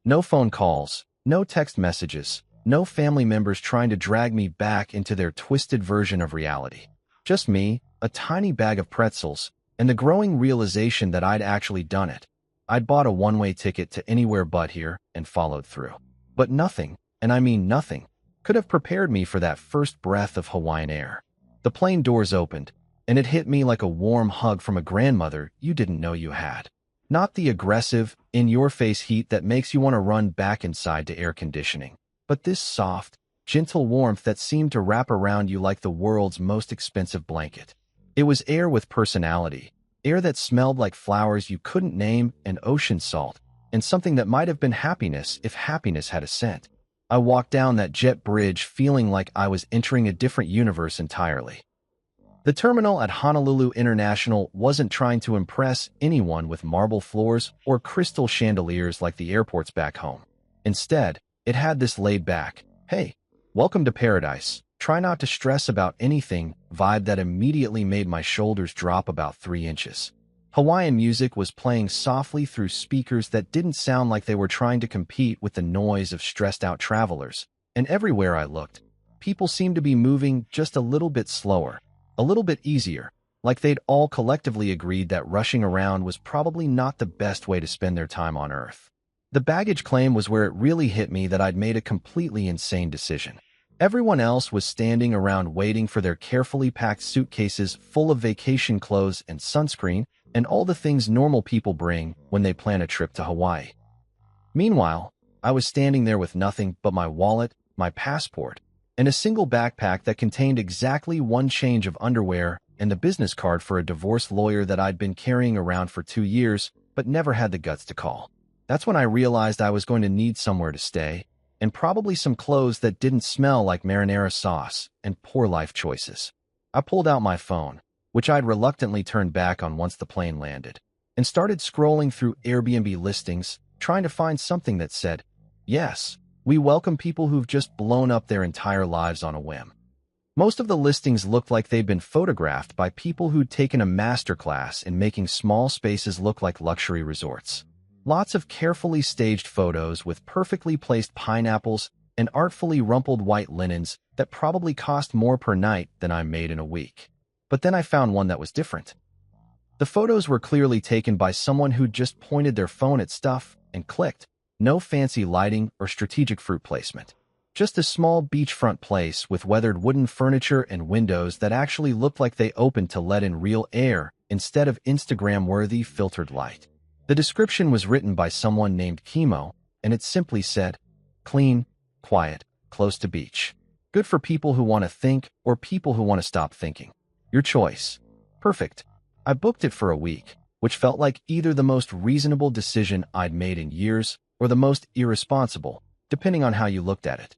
No phone calls, No text messages, no family members trying to drag me back into their twisted version of reality. Just me, a tiny bag of pretzels, and the growing realization that I'd actually done it. I'd bought a one-way ticket to anywhere but here and followed through. But nothing, and I mean nothing, could have prepared me for that first breath of Hawaiian air. The plane doors opened, and it hit me like a warm hug from a grandmother you didn't know you had. Not the aggressive, in-your-face heat that makes you want to run back inside to air conditioning, but this soft, gentle warmth that seemed to wrap around you like the world's most expensive blanket. It was air with personality, air that smelled like flowers you couldn't name and ocean salt, and something that might have been happiness if happiness had a scent. I walked down that jet bridge feeling like I was entering a different universe entirely. The terminal at Honolulu International wasn't trying to impress anyone with marble floors or crystal chandeliers like the airports back home. Instead, it had this laid-back, "Hey, welcome to paradise. Try not to stress about anything" vibe that immediately made my shoulders drop about 3 inches. Hawaiian music was playing softly through speakers that didn't sound like they were trying to compete with the noise of stressed-out travelers. And everywhere I looked, people seemed to be moving just a little bit slower, a little bit easier, like they'd all collectively agreed that rushing around was probably not the best way to spend their time on Earth. The baggage claim was where it really hit me that I'd made a completely insane decision. Everyone else was standing around waiting for their carefully packed suitcases full of vacation clothes and sunscreen and all the things normal people bring when they plan a trip to Hawaii. Meanwhile, I was standing there with nothing but my wallet, my passport, and a single backpack that contained exactly one change of underwear and the business card for a divorce lawyer that I'd been carrying around for 2 years but never had the guts to call. That's when I realized I was going to need somewhere to stay, and probably some clothes that didn't smell like marinara sauce and poor life choices. I pulled out my phone, which I'd reluctantly turned back on once the plane landed, and started scrolling through Airbnb listings, trying to find something that said, "Yes, we welcome people who've just blown up their entire lives on a whim." Most of the listings looked like they'd been photographed by people who'd taken a masterclass in making small spaces look like luxury resorts. Lots of carefully staged photos with perfectly placed pineapples and artfully rumpled white linens that probably cost more per night than I made in a week. But then I found one that was different. The photos were clearly taken by someone who'd just pointed their phone at stuff and clicked. No fancy lighting or strategic fruit placement. Just a small beachfront place with weathered wooden furniture and windows that actually looked like they opened to let in real air instead of Instagram-worthy filtered light. The description was written by someone named Kimo, and it simply said, "Clean, quiet, close to beach. Good for people who want to think or people who want to stop thinking. Your choice." Perfect. I booked it for a week, which felt like either the most reasonable decision I'd made in years or the most irresponsible, depending on how you looked at it.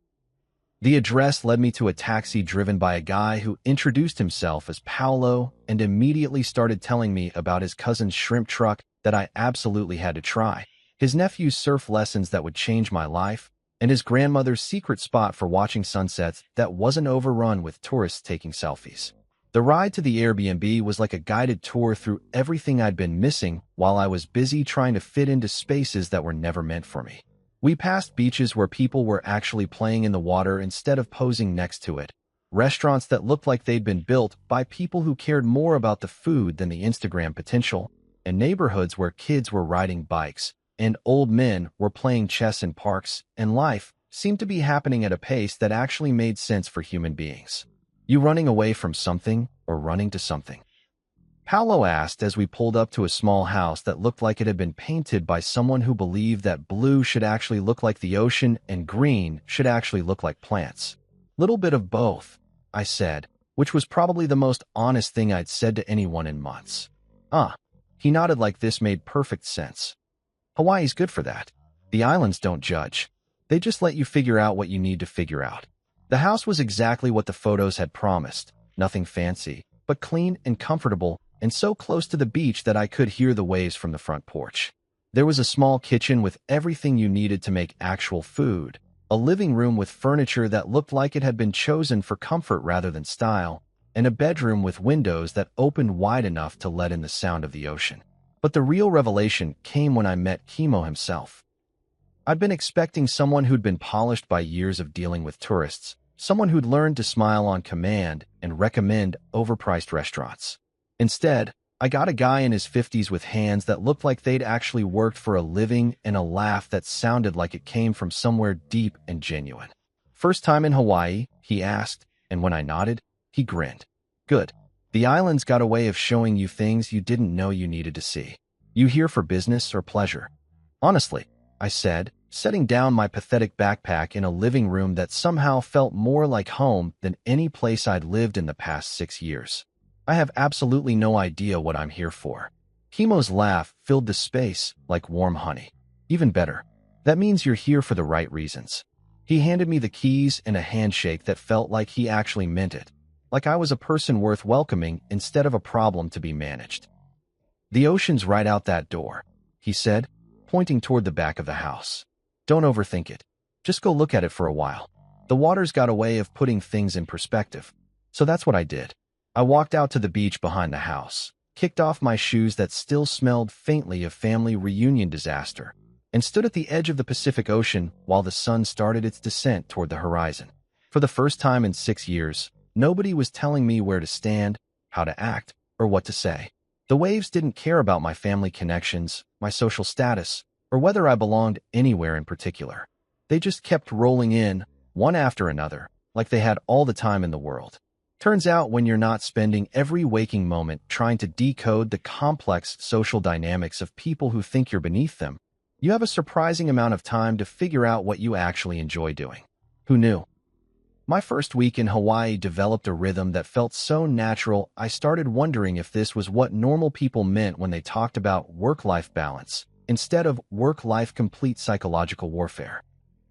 The address led me to a taxi driven by a guy who introduced himself as Paolo and immediately started telling me about his cousin's shrimp truck that I absolutely had to try, his nephew's surf lessons that would change my life, and his grandmother's secret spot for watching sunsets that wasn't overrun with tourists taking selfies. The ride to the Airbnb was like a guided tour through everything I'd been missing while I was busy trying to fit into spaces that were never meant for me. We passed beaches where people were actually playing in the water instead of posing next to it, restaurants that looked like they'd been built by people who cared more about the food than the Instagram potential, and neighborhoods where kids were riding bikes and old men were playing chess in parks, and life seemed to be happening at a pace that actually made sense for human beings. You running away from something or running to something? Paolo asked as we pulled up to a small house that looked like it had been painted by someone who believed that blue should actually look like the ocean and green should actually look like plants. "Little bit of both," I said, which was probably the most honest thing I'd said to anyone in months. He nodded like this made perfect sense. Hawaii's good for that. The islands don't judge. They just let you figure out what you need to figure out. The house was exactly what the photos had promised. Nothing fancy, but clean and comfortable, and so close to the beach that I could hear the waves from the front porch. There was a small kitchen with everything you needed to make actual food, a living room with furniture that looked like it had been chosen for comfort rather than style, and a bedroom with windows that opened wide enough to let in the sound of the ocean. But the real revelation came when I met Kimo himself. I'd been expecting someone who'd been polished by years of dealing with tourists, someone who'd learned to smile on command and recommend overpriced restaurants. Instead, I got a guy in his 50s with hands that looked like they'd actually worked for a living and a laugh that sounded like it came from somewhere deep and genuine. "First time in Hawaii?" he asked, and when I nodded, he grinned. "Good. The island's got a way of showing you things you didn't know you needed to see. You here for business or pleasure?" "Honestly," I said, setting down my pathetic backpack in a living room that somehow felt more like home than any place I'd lived in the past 6 years. "I have absolutely no idea what I'm here for." Kimo's laugh filled the space like warm honey. "Even better. That means you're here for the right reasons." He handed me the keys and a handshake that felt like he actually meant it, like I was a person worth welcoming instead of a problem to be managed. "The ocean's right out that door," he said, pointing toward the back of the house. "Don't overthink it. Just go look at it for a while. The water's got a way of putting things in perspective." So that's what I did. I walked out to the beach behind the house, kicked off my shoes that still smelled faintly of family reunion disaster, and stood at the edge of the Pacific Ocean while the sun started its descent toward the horizon. For the first time in 6 years, nobody was telling me where to stand, how to act, or what to say. The waves didn't care about my family connections, my social status, or whether I belonged anywhere in particular. They just kept rolling in, one after another, like they had all the time in the world. Turns out when you're not spending every waking moment trying to decode the complex social dynamics of people who think you're beneath them, you have a surprising amount of time to figure out what you actually enjoy doing. Who knew? My first week in Hawaii developed a rhythm that felt so natural I started wondering if this was what normal people meant when they talked about work-life balance, instead of work-life complete psychological warfare.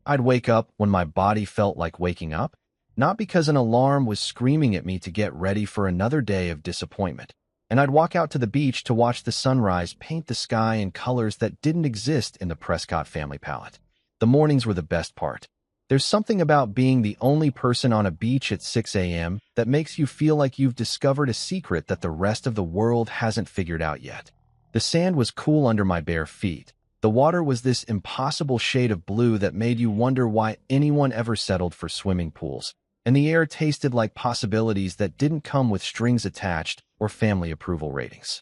I'd wake up when my body felt like waking up, not because an alarm was screaming at me to get ready for another day of disappointment, and I'd walk out to the beach to watch the sunrise paint the sky in colors that didn't exist in the Prescott family palette. The mornings were the best part. There's something about being the only person on a beach at 6 a.m. that makes you feel like you've discovered a secret that the rest of the world hasn't figured out yet. The sand was cool under my bare feet. The water was this impossible shade of blue that made you wonder why anyone ever settled for swimming pools, and the air tasted like possibilities that didn't come with strings attached or family approval ratings.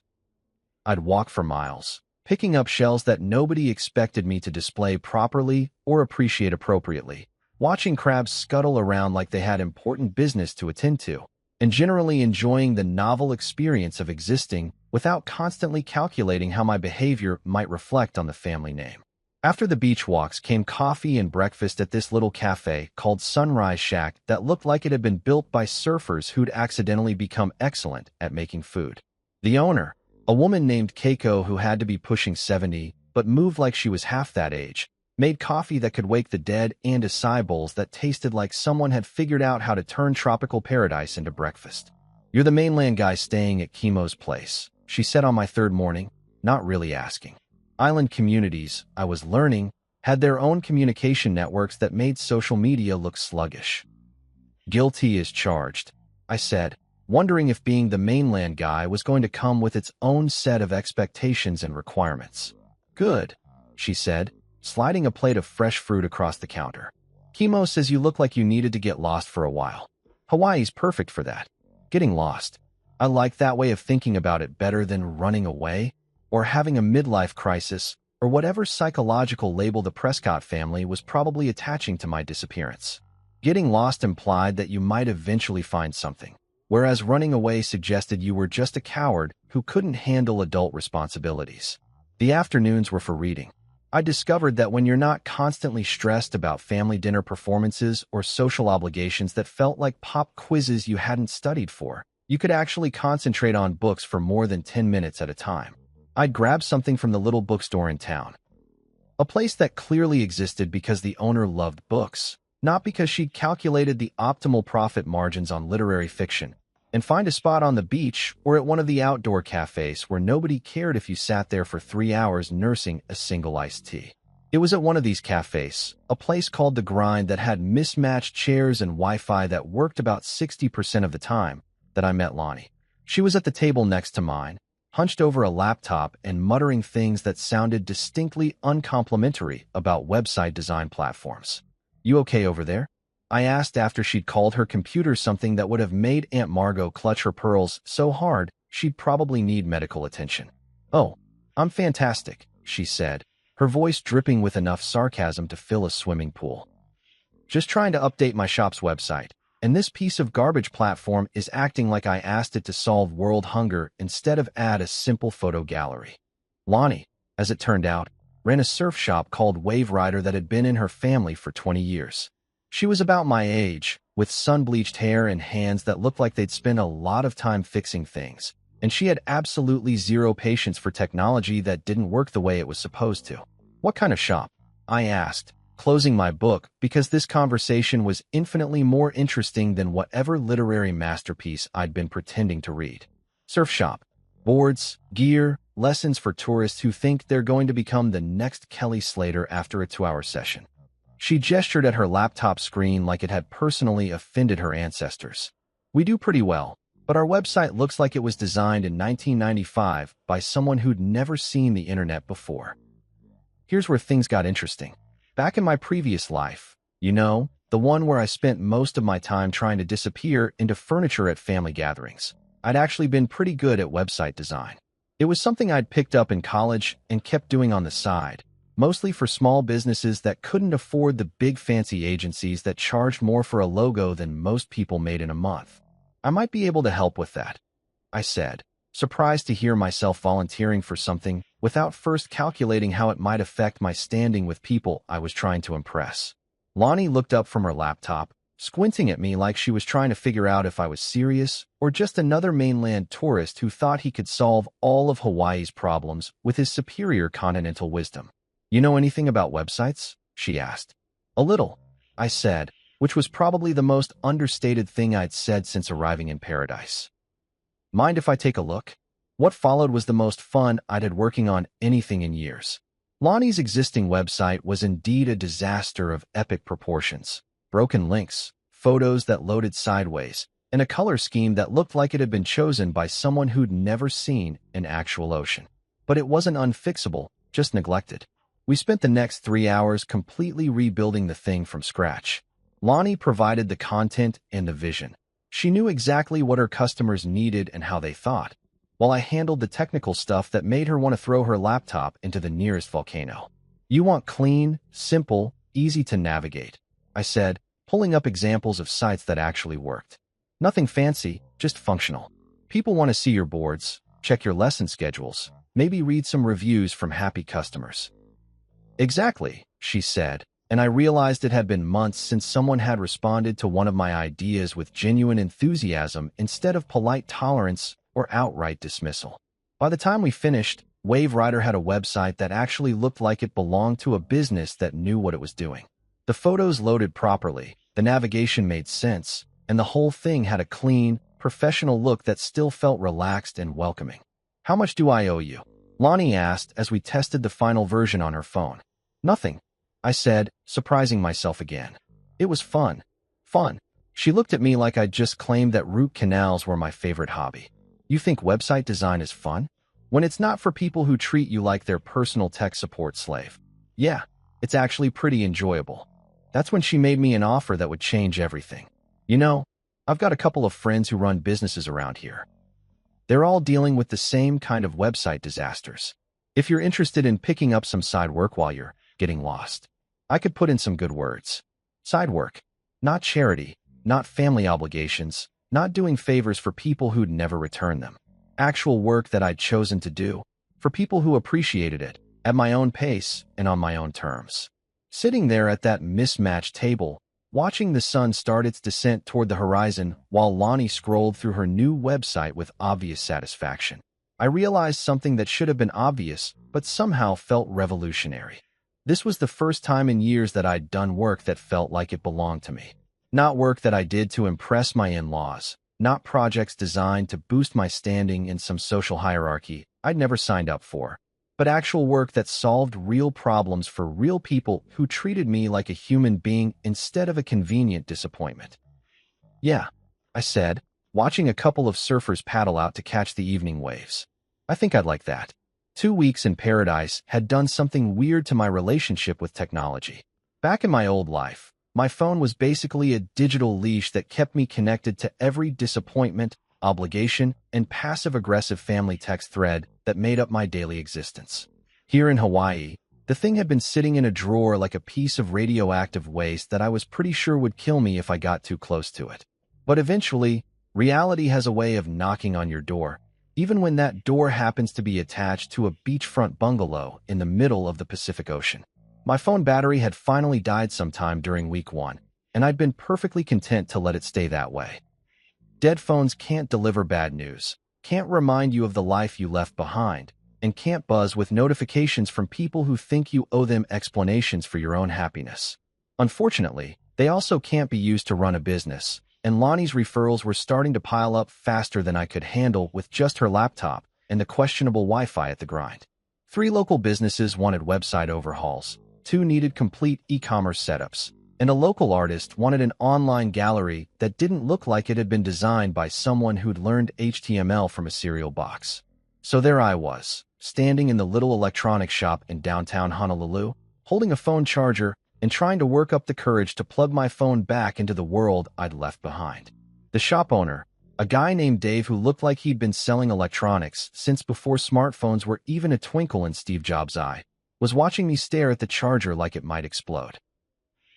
I'd walk for miles, picking up shells that nobody expected me to display properly or appreciate appropriately, watching crabs scuttle around like they had important business to attend to, and generally enjoying the novel experience of existing without constantly calculating how my behavior might reflect on the family name. After the beach walks came coffee and breakfast at this little cafe called Sunrise Shack that looked like it had been built by surfers who'd accidentally become excellent at making food. The owner, a woman named Keiko who had to be pushing 70 but moved like she was half that age, made coffee that could wake the dead and acai bowls that tasted like someone had figured out how to turn tropical paradise into breakfast. "You're the mainland guy staying at Kimo's place," she said on my third morning, not really asking. Island communities, I was learning, had their own communication networks that made social media look sluggish. "Guilty as charged," I said, wondering if being the mainland guy was going to come with its own set of expectations and requirements. "Good," she said, sliding a plate of fresh fruit across the counter. "Kimo says you look like you needed to get lost for a while. Hawaii's perfect for that. Getting lost. I like that way of thinking about it better than running away, or having a midlife crisis, or whatever psychological label the Prescott family was probably attaching to my disappearance. Getting lost implied that you might eventually find something, whereas running away suggested you were just a coward who couldn't handle adult responsibilities. The afternoons were for reading. I discovered that when you're not constantly stressed about family dinner performances or social obligations that felt like pop quizzes you hadn't studied for, you could actually concentrate on books for more than 10 minutes at a time. I'd grab something from the little bookstore in town, a place that clearly existed because the owner loved books, not because she'd calculated the optimal profit margins on literary fiction, and find a spot on the beach or at one of the outdoor cafes where nobody cared if you sat there for 3 hours nursing a single iced tea. It was at one of these cafes, a place called The Grind that had mismatched chairs and Wi-Fi that worked about 60% of the time, that I met Lonnie. She was at the table next to mine, hunched over a laptop and muttering things that sounded distinctly uncomplimentary about website design platforms. "You okay over there?" I asked after she'd called her computer something that would have made Aunt Margot clutch her pearls so hard she'd probably need medical attention. "Oh, I'm fantastic," she said, her voice dripping with enough sarcasm to fill a swimming pool. "Just trying to update my shop's website, and this piece of garbage platform is acting like I asked it to solve world hunger instead of add a simple photo gallery." Lonnie, as it turned out, ran a surf shop called Wave Rider that had been in her family for 20 years. She was about my age, with sun-bleached hair and hands that looked like they'd spent a lot of time fixing things, and she had absolutely zero patience for technology that didn't work the way it was supposed to. "What kind of shop?" I asked, closing my book because this conversation was infinitely more interesting than whatever literary masterpiece I'd been pretending to read. "Surf shop. Boards, gear, lessons for tourists who think they're going to become the next Kelly Slater after a 2-hour session." She gestured at her laptop screen like it had personally offended her ancestors. "We do pretty well, but our website looks like it was designed in 1995 by someone who'd never seen the internet before." Here's where things got interesting. Back in my previous life, the one where I spent most of my time trying to disappear into furniture at family gatherings, I'd actually been pretty good at website design. It was something I'd picked up in college and kept doing on the side, mostly for small businesses that couldn't afford the big fancy agencies that charged more for a logo than most people made in a month. "I might be able to help with that," I said, surprised to hear myself volunteering for something without first calculating how it might affect my standing with people I was trying to impress. Lonnie looked up from her laptop, squinting at me like she was trying to figure out if I was serious or just another mainland tourist who thought he could solve all of Hawaii's problems with his superior continental wisdom. "You know anything about websites?" she asked. "A little," I said, which was probably the most understated thing I'd said since arriving in paradise. "Mind if I take a look?" What followed was the most fun I'd had working on anything in years. Lonnie's existing website was indeed a disaster of epic proportions. Broken links, photos that loaded sideways, and a color scheme that looked like it had been chosen by someone who'd never seen an actual ocean. But it wasn't unfixable, just neglected. We spent the next 3 hours completely rebuilding the thing from scratch. Lonnie provided the content and the vision. She knew exactly what her customers needed and how they thought, while I handled the technical stuff that made her want to throw her laptop into the nearest volcano. "You want clean, simple, easy to navigate," I said, pulling up examples of sites that actually worked. "Nothing fancy, just functional. People want to see your boards, check your lesson schedules, maybe read some reviews from happy customers." "Exactly," she said, and I realized it had been months since someone had responded to one of my ideas with genuine enthusiasm instead of polite tolerance or outright dismissal. By the time we finished, Wave Rider had a website that actually looked like it belonged to a business that knew what it was doing. The photos loaded properly, the navigation made sense, and the whole thing had a clean, professional look that still felt relaxed and welcoming. "How much do I owe you?" Lonnie asked as we tested the final version on her phone. "Nothing," I said, surprising myself again. It was fun. Fun. She looked at me like I'd just claimed that root canals were my favorite hobby. "You think website design is fun? When it's not for people who treat you like their personal tech support slave." "Yeah, it's actually pretty enjoyable." That's when she made me an offer that would change everything. I've got a couple of friends who run businesses around here. They're all dealing with the same kind of website disasters. If you're interested in picking up some side work while you're getting lost, I could put in some good words. Side work. Not charity, not family obligations, not doing favors for people who'd never return them. Actual work that I'd chosen to do, for people who appreciated it, at my own pace and on my own terms. Sitting there at that mismatched table, watching the sun start its descent toward the horizon while Lonnie scrolled through her new website with obvious satisfaction, I realized something that should have been obvious but somehow felt revolutionary. This was the first time in years that I'd done work that felt like it belonged to me. Not work that I did to impress my in-laws, not projects designed to boost my standing in some social hierarchy I'd never signed up for, but actual work that solved real problems for real people who treated me like a human being instead of a convenient disappointment. "Yeah," I said, watching a couple of surfers paddle out to catch the evening waves. I think I'd like that. 2 weeks in paradise had done something weird to my relationship with technology. Back in my old life, my phone was basically a digital leash that kept me connected to every disappointment, obligation, and passive-aggressive family text thread that made up my daily existence. Here in Hawaii, the thing had been sitting in a drawer like a piece of radioactive waste that I was pretty sure would kill me if I got too close to it. But eventually, reality has a way of knocking on your door, even when that door happens to be attached to a beachfront bungalow in the middle of the Pacific Ocean. My phone battery had finally died sometime during week 1, and I'd been perfectly content to let it stay that way. Dead phones can't deliver bad news, can't remind you of the life you left behind, and can't buzz with notifications from people who think you owe them explanations for your own happiness. Unfortunately, they also can't be used to run a business, and Lonnie's referrals were starting to pile up faster than I could handle with just her laptop and the questionable Wi-Fi at the grind. 3 local businesses wanted website overhauls, 2 needed complete e-commerce setups, and a local artist wanted an online gallery that didn't look like it had been designed by someone who'd learned HTML from a cereal box. So there I was, standing in the little electronics shop in downtown Honolulu, holding a phone charger and trying to work up the courage to plug my phone back into the world I'd left behind. The shop owner, a guy named Dave who looked like he'd been selling electronics since before smartphones were even a twinkle in Steve Jobs' eye, was watching me stare at the charger like it might explode.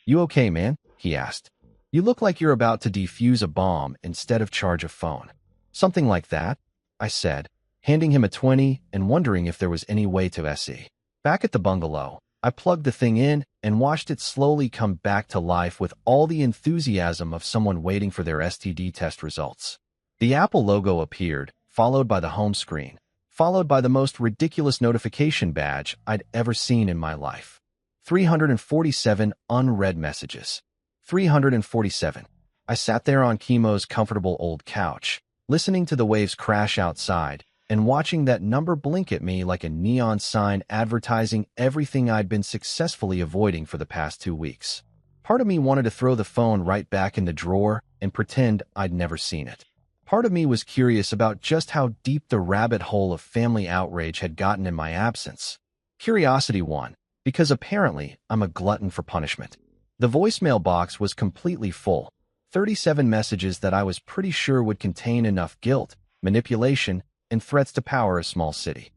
"You okay, man?" he asked. "You look like you're about to defuse a bomb instead of charge a phone." "Something like that," I said, handing him a 20 and wondering if there was any way to SE. Back at the bungalow, I plugged the thing in and watched it slowly come back to life with all the enthusiasm of someone waiting for their STD test results. The Apple logo appeared, followed by the home screen, followed by the most ridiculous notification badge I'd ever seen in my life. 347 unread messages. 347. I sat there on Chemo's comfortable old couch, listening to the waves crash outside, and watching that number blink at me like a neon sign advertising everything I'd been successfully avoiding for the past 2 weeks. Part of me wanted to throw the phone right back in the drawer and pretend I'd never seen it. Part of me was curious about just how deep the rabbit hole of family outrage had gotten in my absence. Curiosity won, because apparently I'm a glutton for punishment. The voicemail box was completely full, 37 messages that I was pretty sure would contain enough guilt, manipulation, and threats to power a small city.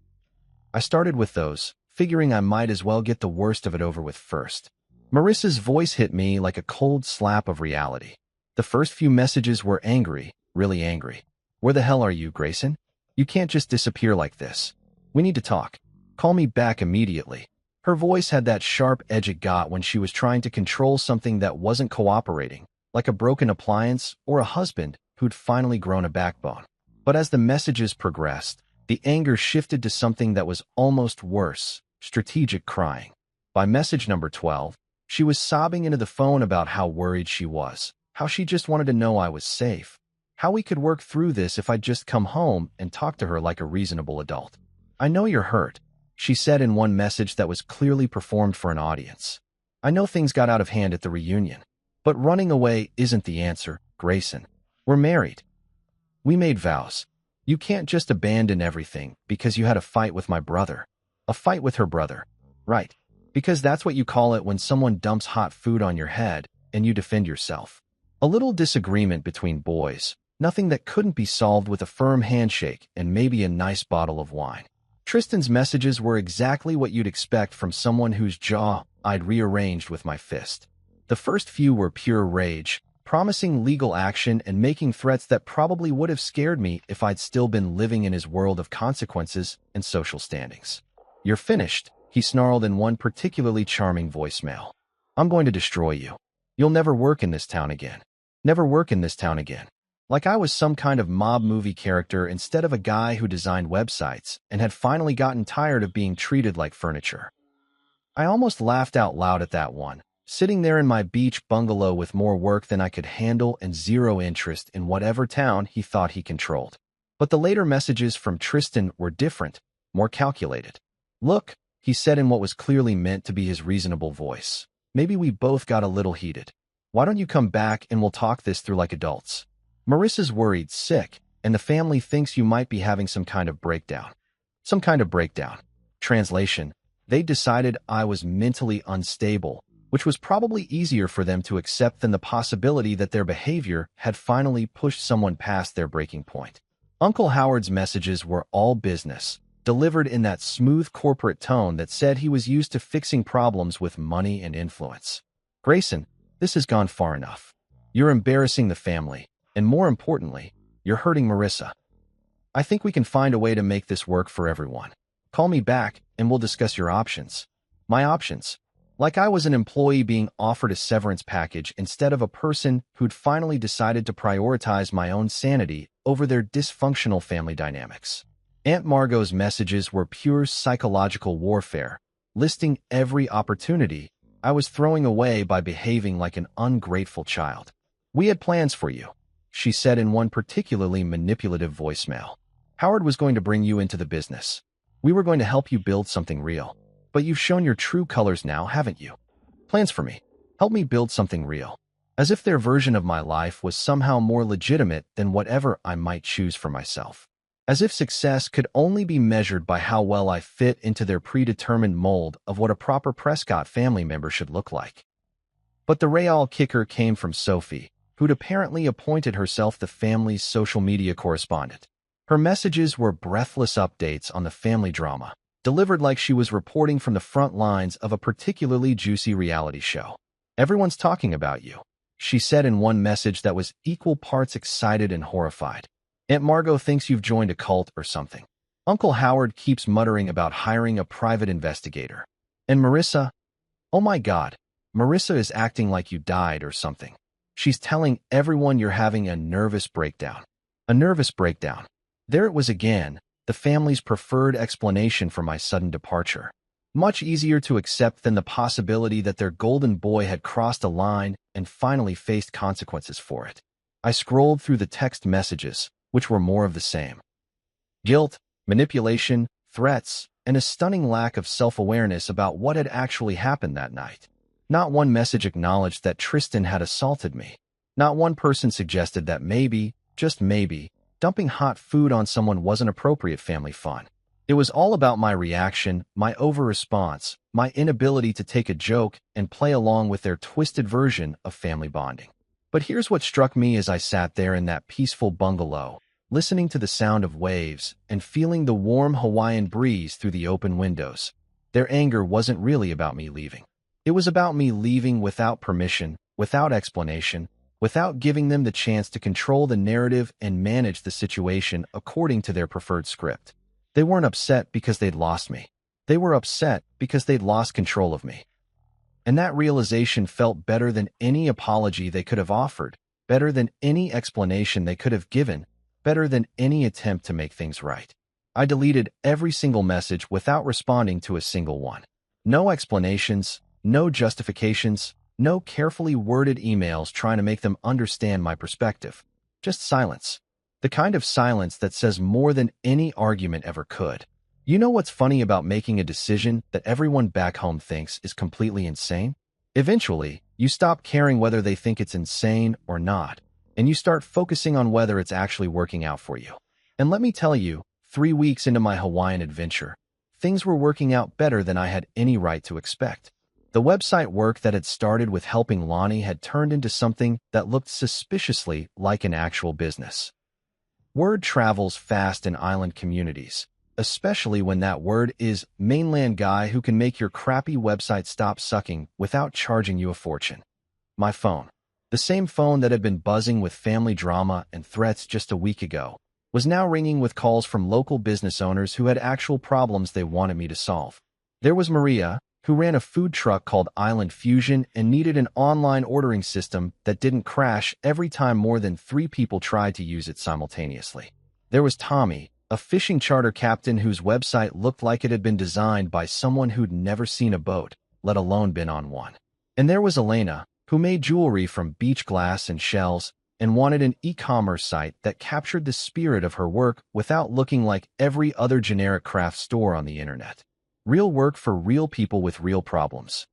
I started with those, figuring I might as well get the worst of it over with first. Marissa's voice hit me like a cold slap of reality. The first few messages were angry, really angry. "Where the hell are you, Grayson? You can't just disappear like this. We need to talk. Call me back immediately." Her voice had that sharp edge it got when she was trying to control something that wasn't cooperating, like a broken appliance or a husband who'd finally grown a backbone. But as the messages progressed, the anger shifted to something that was almost worse, strategic crying. By message number 12, she was sobbing into the phone about how worried she was, how she just wanted to know I was safe, how we could work through this if I'd just come home and talk to her like a reasonable adult. "I know you're hurt," she said in one message that was clearly performed for an audience. "I know things got out of hand at the reunion, but running away isn't the answer, Grayson. We're married. We made vows. You can't just abandon everything because you had a fight with my brother." A fight with her brother. Right. Because that's what you call it when someone dumps hot food on your head and you defend yourself. A little disagreement between boys. Nothing that couldn't be solved with a firm handshake and maybe a nice bottle of wine. Tristan's messages were exactly what you'd expect from someone whose jaw I'd rearranged with my fist. The first few were pure rage, promising legal action and making threats that probably would have scared me if I'd still been living in his world of consequences and social standings. "You're finished," he snarled in one particularly charming voicemail. "I'm going to destroy you. You'll never work in this town again. Never work in this town again." Like I was some kind of mob movie character instead of a guy who designed websites and had finally gotten tired of being treated like furniture. I almost laughed out loud at that one, sitting there in my beach bungalow with more work than I could handle and zero interest in whatever town he thought he controlled. But the later messages from Tristan were different, more calculated. "Look," he said in what was clearly meant to be his reasonable voice. "Maybe we both got a little heated. Why don't you come back and we'll talk this through like adults? Marissa's worried sick, and the family thinks you might be having some kind of breakdown. Some kind of breakdown. Translation: they decided I was mentally unstable, which was probably easier for them to accept than the possibility that their behavior had finally pushed someone past their breaking point. Uncle Howard's messages were all business, delivered in that smooth corporate tone that said he was used to fixing problems with money and influence. Grayson, this has gone far enough. You're embarrassing the family, and more importantly, you're hurting Marissa. I think we can find a way to make this work for everyone. Call me back, and we'll discuss your options. My options? Like I was an employee being offered a severance package instead of a person who'd finally decided to prioritize my own sanity over their dysfunctional family dynamics. Aunt Margot's messages were pure psychological warfare, listing every opportunity I was throwing away by behaving like an ungrateful child. We had plans for you, she said in one particularly manipulative voicemail. Howard was going to bring you into the business. We were going to help you build something real. But you've shown your true colors now, haven't you? Plans for me. Help me build something real. As if their version of my life was somehow more legitimate than whatever I might choose for myself. As if success could only be measured by how well I fit into their predetermined mold of what a proper Prescott family member should look like. But the real kicker came from Sophie, who'd apparently appointed herself the family's social media correspondent. Her messages were breathless updates on the family drama, delivered like she was reporting from the front lines of a particularly juicy reality show. Everyone's talking about you, she said in one message that was equal parts excited and horrified. Aunt Margot thinks you've joined a cult or something. Uncle Howard keeps muttering about hiring a private investigator. And Marissa? Oh my God, Marissa is acting like you died or something. She's telling everyone you're having a nervous breakdown. A nervous breakdown. There it was again, the family's preferred explanation for my sudden departure. Much easier to accept than the possibility that their golden boy had crossed a line and finally faced consequences for it. I scrolled through the text messages, which were more of the same. Guilt, manipulation, threats, and a stunning lack of self-awareness about what had actually happened that night. Not one message acknowledged that Tristan had assaulted me. Not one person suggested that maybe, just maybe, dumping hot food on someone wasn't appropriate family fun. It was all about my reaction, my over-response, my inability to take a joke and play along with their twisted version of family bonding. But here's what struck me as I sat there in that peaceful bungalow, listening to the sound of waves and feeling the warm Hawaiian breeze through the open windows. Their anger wasn't really about me leaving. It was about me leaving without permission, without explanation, without giving them the chance to control the narrative and manage the situation according to their preferred script. They weren't upset because they'd lost me. They were upset because they'd lost control of me. And that realization felt better than any apology they could have offered, better than any explanation they could have given, better than any attempt to make things right. I deleted every single message without responding to a single one. No explanations, no justifications, no carefully worded emails trying to make them understand my perspective. Just silence. The kind of silence that says more than any argument ever could. You know what's funny about making a decision that everyone back home thinks is completely insane? Eventually, you stop caring whether they think it's insane or not, and you start focusing on whether it's actually working out for you. And let me tell you, 3 weeks into my Hawaiian adventure, things were working out better than I had any right to expect. The website work that had started with helping Lonnie had turned into something that looked suspiciously like an actual business. Word travels fast in island communities, especially when that word is mainland guy who can make your crappy website stop sucking without charging you a fortune. My phone, the same phone that had been buzzing with family drama and threats just a week ago, was now ringing with calls from local business owners who had actual problems they wanted me to solve. There was Maria, who ran a food truck called Island Fusion and needed an online ordering system that didn't crash every time more than 3 people tried to use it simultaneously. There was Tommy, a fishing charter captain whose website looked like it had been designed by someone who'd never seen a boat, let alone been on one. And there was Elena, who made jewelry from beach glass and shells and wanted an e-commerce site that captured the spirit of her work without looking like every other generic craft store on the internet. Real work for real people with real problems.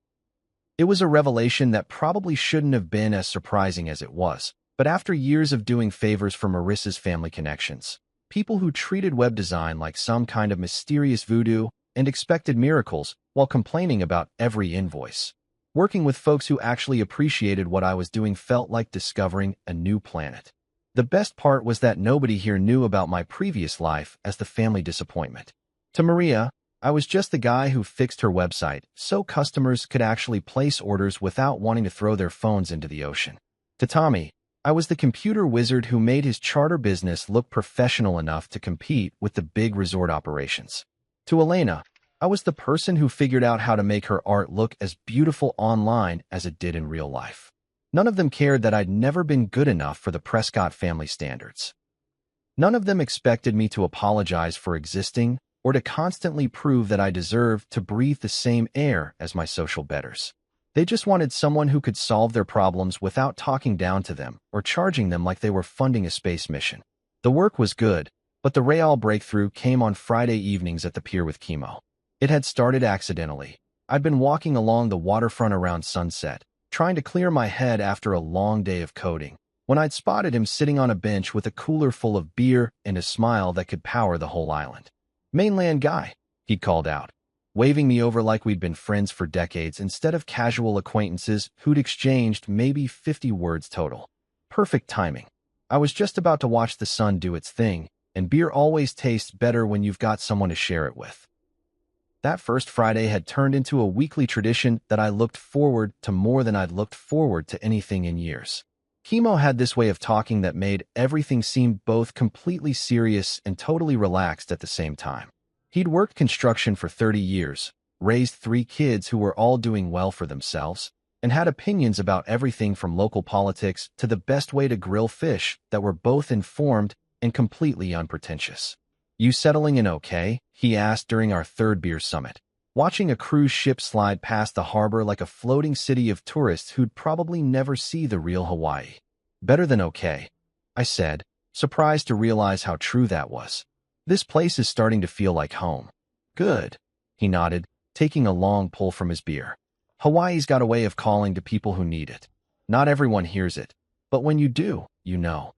It was a revelation that probably shouldn't have been as surprising as it was, but after years of doing favors for Marissa's family connections, People who treated web design like some kind of mysterious voodoo and expected miracles while complaining about every invoice. Working with folks who actually appreciated what I was doing felt like discovering a new planet. The best part was that nobody here knew about my previous life as the family disappointment. To Maria, I was just the guy who fixed her website so customers could actually place orders without wanting to throw their phones into the ocean. To Tommy, I was the computer wizard who made his charter business look professional enough to compete with the big resort operations. To Elena, I was the person who figured out how to make her art look as beautiful online as it did in real life. None of them cared that I'd never been good enough for the Prescott family standards. None of them expected me to apologize for existing or to constantly prove that I deserved to breathe the same air as my social betters. They just wanted someone who could solve their problems without talking down to them or charging them like they were funding a space mission. The work was good, but the real breakthrough came on Friday evenings at the pier with Chemo. It had started accidentally. I'd been walking along the waterfront around sunset, trying to clear my head after a long day of coding, when I'd spotted him sitting on a bench with a cooler full of beer and a smile that could power the whole island. "Mainland guy," he'd called out, waving me over like we'd been friends for decades instead of casual acquaintances who'd exchanged maybe 50 words total. Perfect timing. I was just about to watch the sun do its thing, and beer always tastes better when you've got someone to share it with. That first Friday had turned into a weekly tradition that I looked forward to more than I'd looked forward to anything in years. Chemo had this way of talking that made everything seem both completely serious and totally relaxed at the same time. He'd worked construction for 30 years, raised 3 kids who were all doing well for themselves, and had opinions about everything from local politics to the best way to grill fish that were both informed and completely unpretentious. "You settling in okay?" he asked during our 3rd beer summit, watching a cruise ship slide past the harbor like a floating city of tourists who'd probably never see the real Hawaii. "Better than okay," I said, surprised to realize how true that was. "This place is starting to feel like home." "Good," he nodded, taking a long pull from his beer. "Hawaii's got a way of calling to people who need it. Not everyone hears it, but when you do, you know."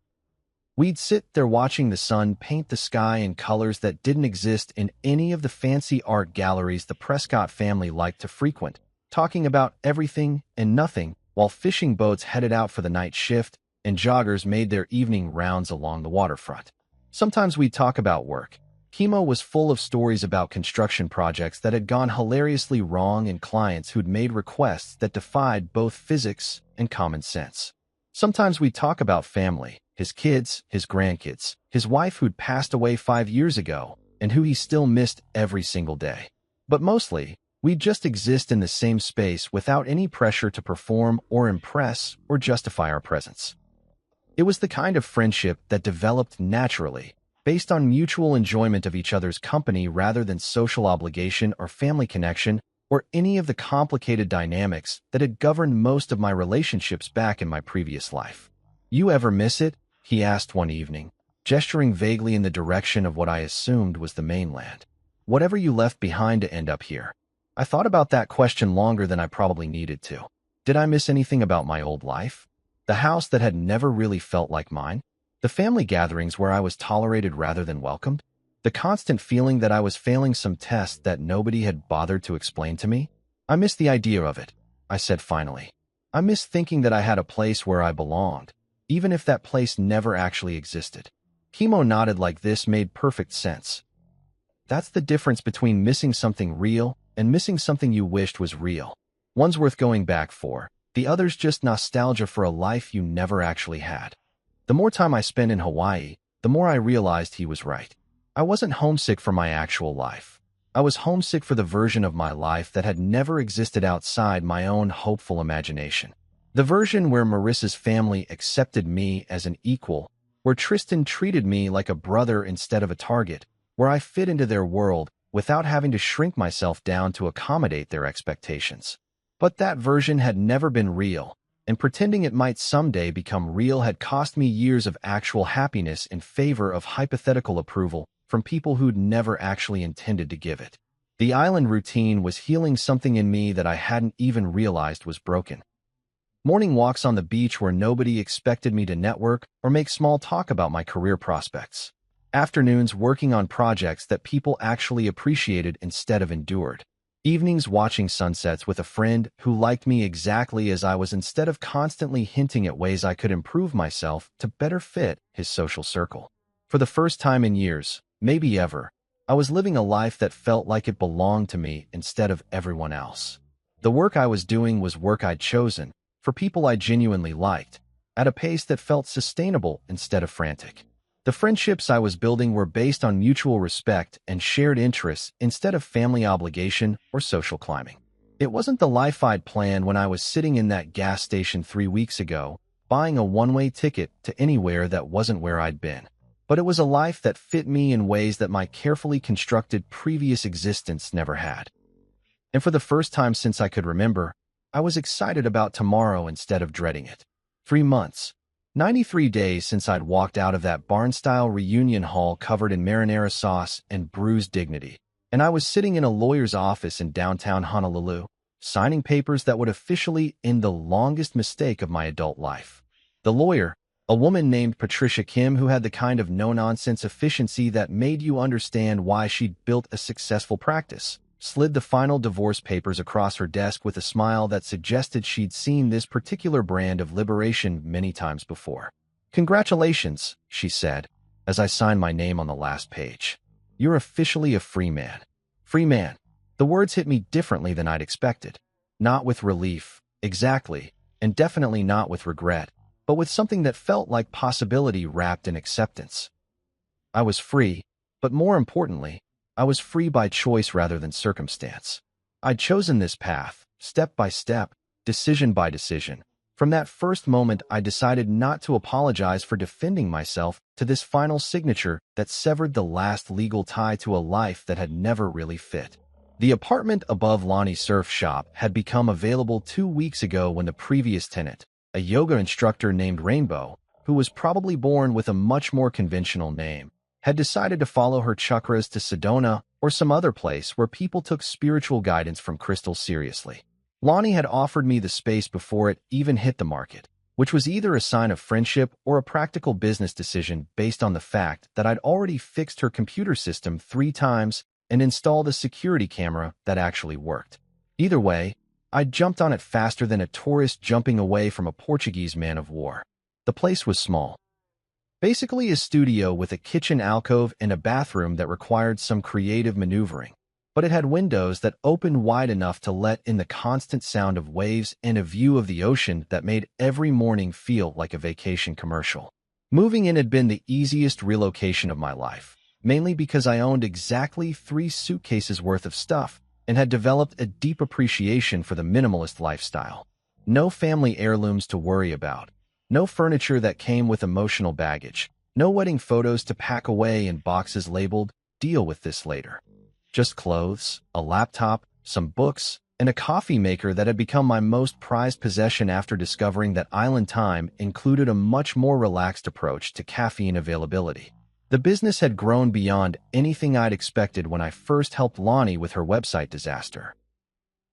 We'd sit there watching the sun paint the sky in colors that didn't exist in any of the fancy art galleries the Prescott family liked to frequent, talking about everything and nothing while fishing boats headed out for the night shift and joggers made their evening rounds along the waterfront. Sometimes we'd talk about work. Chemo was full of stories about construction projects that had gone hilariously wrong and clients who'd made requests that defied both physics and common sense. Sometimes we'd talk about family, his kids, his grandkids, his wife who'd passed away 5 years ago, and who he still missed every single day. But mostly, we'd just exist in the same space without any pressure to perform or impress or justify our presence. It was the kind of friendship that developed naturally, based on mutual enjoyment of each other's company rather than social obligation or family connection, or any of the complicated dynamics that had governed most of my relationships back in my previous life. "You ever miss it?" he asked one evening, gesturing vaguely in the direction of what I assumed was the mainland. "Whatever you left behind to end up here?" I thought about that question longer than I probably needed to. Did I miss anything about my old life? The house that had never really felt like mine? The family gatherings where I was tolerated rather than welcomed? The constant feeling that I was failing some test that nobody had bothered to explain to me? "I miss the idea of it," I said finally. "I miss thinking that I had a place where I belonged, even if that place never actually existed." Chemo nodded like this made perfect sense. That's the difference between missing something real and missing something you wished was real. One's worth going back for, the other's just nostalgia for a life you never actually had. The more time I spent in Hawaii, the more I realized he was right. I wasn't homesick for my actual life. I was homesick for the version of my life that had never existed outside my own hopeful imagination. The version where Marissa's family accepted me as an equal, where Tristan treated me like a brother instead of a target, where I fit into their world without having to shrink myself down to accommodate their expectations. But that version had never been real, and pretending it might someday become real had cost me years of actual happiness in favor of hypothetical approval from people who'd never actually intended to give it. The island routine was healing something in me that I hadn't even realized was broken. Morning walks on the beach where nobody expected me to network or make small talk about my career prospects. Afternoons working on projects that people actually appreciated instead of endured. Evenings watching sunsets with a friend who liked me exactly as I was instead of constantly hinting at ways I could improve myself to better fit his social circle. For the first time in years, maybe ever, I was living a life that felt like it belonged to me instead of everyone else. The work I was doing was work I'd chosen, for people I genuinely liked, at a pace that felt sustainable instead of frantic. The friendships I was building were based on mutual respect and shared interests instead of family obligation or social climbing. It wasn't the life I'd planned when I was sitting in that gas station 3 weeks ago, buying a one-way ticket to anywhere that wasn't where I'd been. But it was a life that fit me in ways that my carefully constructed previous existence never had. And for the first time since I could remember, I was excited about tomorrow instead of dreading it. 3 months. 93 days since I'd walked out of that barn-style reunion hall covered in marinara sauce and bruised dignity, and I was sitting in a lawyer's office in downtown Honolulu, signing papers that would officially end the longest mistake of my adult life. The lawyer, a woman named Patricia Kim who had the kind of no-nonsense efficiency that made you understand why she'd built a successful practice, slid the final divorce papers across her desk with a smile that suggested she'd seen this particular brand of liberation many times before. "Congratulations," she said, as I signed my name on the last page. "You're officially a free man." Free man. The words hit me differently than I'd expected. Not with relief, exactly, and definitely not with regret, but with something that felt like possibility wrapped in acceptance. I was free, but more importantly, I was free by choice rather than circumstance. I'd chosen this path, step by step, decision by decision. From that first moment, I decided not to apologize for defending myself to this final signature that severed the last legal tie to a life that had never really fit. The apartment above Lonnie's surf shop had become available 2 weeks ago when the previous tenant, a yoga instructor named Rainbow, who was probably born with a much more conventional name, had decided to follow her chakras to Sedona or some other place where people took spiritual guidance from crystals seriously. Lonnie had offered me the space before it even hit the market, which was either a sign of friendship or a practical business decision based on the fact that I'd already fixed her computer system 3 times and installed a security camera that actually worked. Either way, I jumped on it faster than a tourist jumping away from a Portuguese man of war. The place was small. Basically a studio with a kitchen alcove and a bathroom that required some creative maneuvering, but it had windows that opened wide enough to let in the constant sound of waves and a view of the ocean that made every morning feel like a vacation commercial. Moving in had been the easiest relocation of my life, mainly because I owned exactly 3 suitcases worth of stuff and had developed a deep appreciation for the minimalist lifestyle. No family heirlooms to worry about. No furniture that came with emotional baggage. No wedding photos to pack away in boxes labeled, "Deal with this later." Just clothes, a laptop, some books, and a coffee maker that had become my most prized possession after discovering that Island Time included a much more relaxed approach to caffeine availability. The business had grown beyond anything I'd expected when I first helped Lonnie with her website disaster.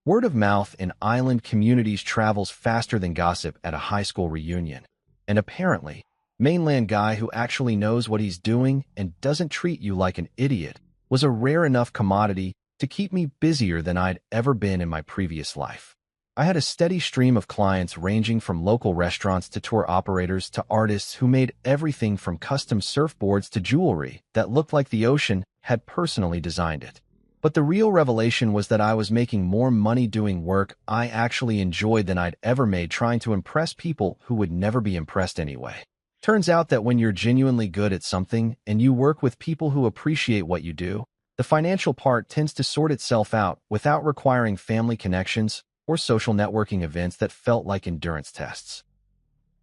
Word of mouth in island communities travels faster than gossip at a high school reunion. And apparently, mainland guy who actually knows what he's doing and doesn't treat you like an idiot was a rare enough commodity to keep me busier than I'd ever been in my previous life. I had a steady stream of clients ranging from local restaurants to tour operators to artists who made everything from custom surfboards to jewelry that looked like the ocean had personally designed it. But the real revelation was that I was making more money doing work I actually enjoyed than I'd ever made trying to impress people who would never be impressed anyway. Turns out that when you're genuinely good at something and you work with people who appreciate what you do, the financial part tends to sort itself out without requiring family connections or social networking events that felt like endurance tests.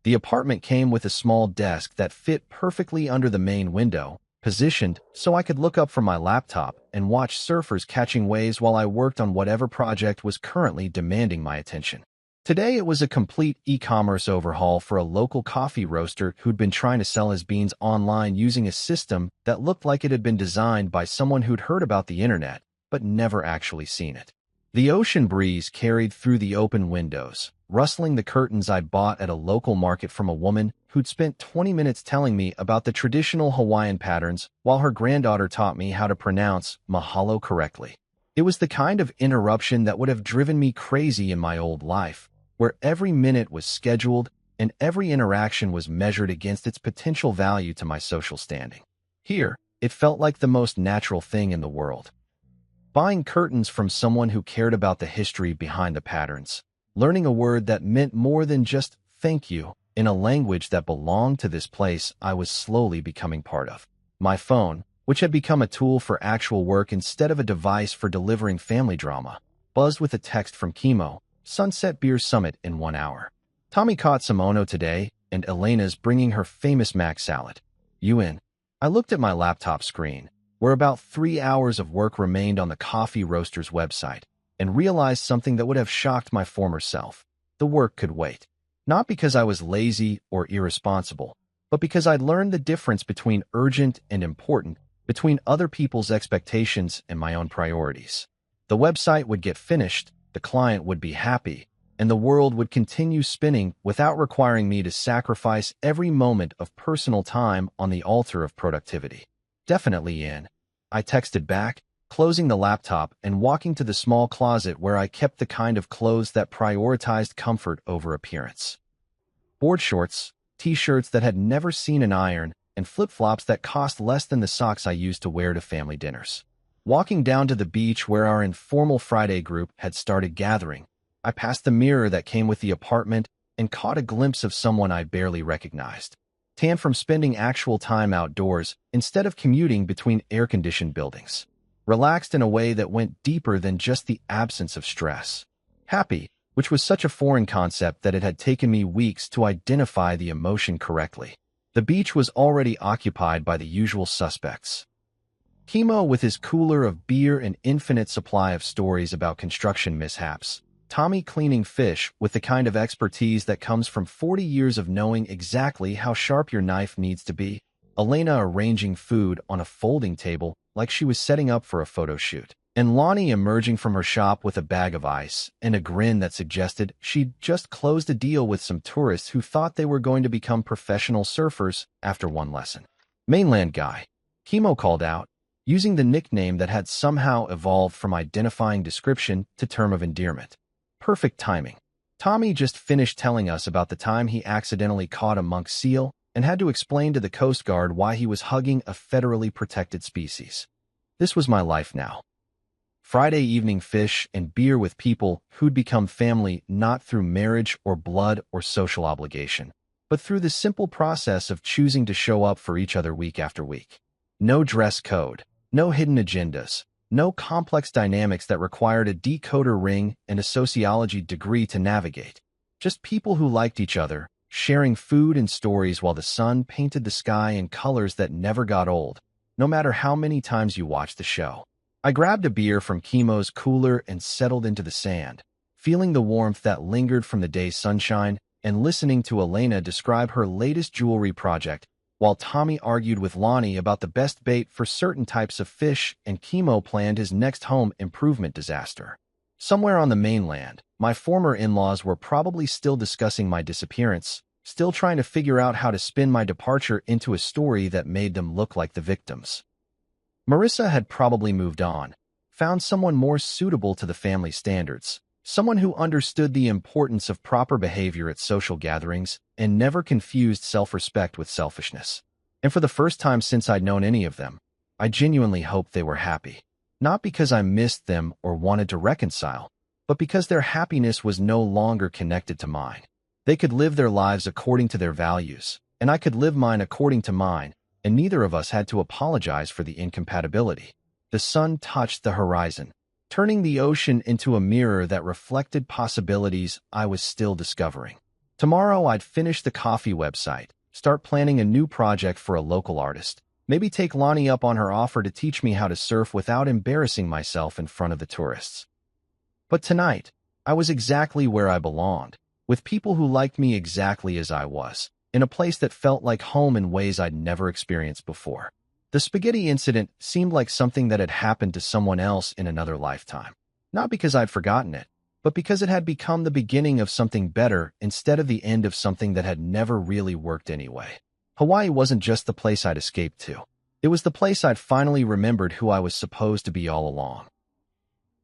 The apartment came with a small desk that fit perfectly under the main window, positioned so I could look up from my laptop and watch surfers catching waves while I worked on whatever project was currently demanding my attention. Today it was a complete e-commerce overhaul for a local coffee roaster who'd been trying to sell his beans online using a system that looked like it had been designed by someone who'd heard about the internet, but never actually seen it. The ocean breeze carried through the open windows, rustling the curtains I'd bought at a local market from a woman who'd spent 20 minutes telling me about the traditional Hawaiian patterns while her granddaughter taught me how to pronounce mahalo correctly. It was the kind of interruption that would have driven me crazy in my old life, where every minute was scheduled and every interaction was measured against its potential value to my social standing. Here, it felt like the most natural thing in the world. Buying curtains from someone who cared about the history behind the patterns, learning a word that meant more than just thank you in a language that belonged to this place I was slowly becoming part of. My phone, which had become a tool for actual work instead of a device for delivering family drama, buzzed with a text from Chemo, Sunset Beer Summit in 1 hour. Tommy caught some Ono today, and Elena's bringing her famous mac salad. You in? I looked at my laptop screen, where about 3 hours of work remained on the coffee roaster's website, and realized something that would have shocked my former self. The work could wait. Not because I was lazy or irresponsible, but because I'd learned the difference between urgent and important, between other people's expectations and my own priorities. The website would get finished, the client would be happy, and the world would continue spinning without requiring me to sacrifice every moment of personal time on the altar of productivity. Definitely in. I texted back, closing the laptop and walking to the small closet where I kept the kind of clothes that prioritized comfort over appearance. Board shorts, t-shirts that had never seen an iron, and flip-flops that cost less than the socks I used to wear to family dinners. Walking down to the beach where our informal Friday group had started gathering, I passed the mirror that came with the apartment and caught a glimpse of someone I barely recognized. Tan from spending actual time outdoors instead of commuting between air-conditioned buildings. Relaxed in a way that went deeper than just the absence of stress. Happy, which was such a foreign concept that it had taken me weeks to identify the emotion correctly. The beach was already occupied by the usual suspects. Chemo with his cooler of beer and infinite supply of stories about construction mishaps. Tommy cleaning fish with the kind of expertise that comes from 40 years of knowing exactly how sharp your knife needs to be. Elena arranging food on a folding table like she was setting up for a photo shoot. And Lonnie emerging from her shop with a bag of ice and a grin that suggested she'd just closed a deal with some tourists who thought they were going to become professional surfers after one lesson. Mainland guy, Chemo called out, using the nickname that had somehow evolved from identifying description to term of endearment. Perfect timing. Tommy just finished telling us about the time he accidentally caught a monk seal and had to explain to the Coast Guard why he was hugging a federally protected species. This was my life now. Friday evening fish and beer with people who'd become family not through marriage or blood or social obligation, but through the simple process of choosing to show up for each other week after week. No dress code, no hidden agendas, no complex dynamics that required a decoder ring and a sociology degree to navigate. Just people who liked each other, sharing food and stories while the sun painted the sky in colors that never got old, no matter how many times you watched the show. I grabbed a beer from Chemo's cooler and settled into the sand, feeling the warmth that lingered from the day's sunshine and listening to Elena describe her latest jewelry project, while Tommy argued with Lonnie about the best bait for certain types of fish and Chemo planned his next home improvement disaster. Somewhere on the mainland, my former in-laws were probably still discussing my disappearance, still trying to figure out how to spin my departure into a story that made them look like the victims. Marissa had probably moved on, found someone more suitable to the family standards, someone who understood the importance of proper behavior at social gatherings and never confused self-respect with selfishness. And for the first time since I'd known any of them, I genuinely hoped they were happy. Not because I missed them or wanted to reconcile, but because their happiness was no longer connected to mine. They could live their lives according to their values, and I could live mine according to mine, and neither of us had to apologize for the incompatibility. The sun touched the horizon, turning the ocean into a mirror that reflected possibilities I was still discovering. Tomorrow I'd finish the coffee website, start planning a new project for a local artist, maybe take Lonnie up on her offer to teach me how to surf without embarrassing myself in front of the tourists. But tonight, I was exactly where I belonged, with people who liked me exactly as I was, in a place that felt like home in ways I'd never experienced before. The spaghetti incident seemed like something that had happened to someone else in another lifetime. Not because I'd forgotten it, but because it had become the beginning of something better instead of the end of something that had never really worked anyway. Hawaii wasn't just the place I'd escaped to. It was the place I'd finally remembered who I was supposed to be all along.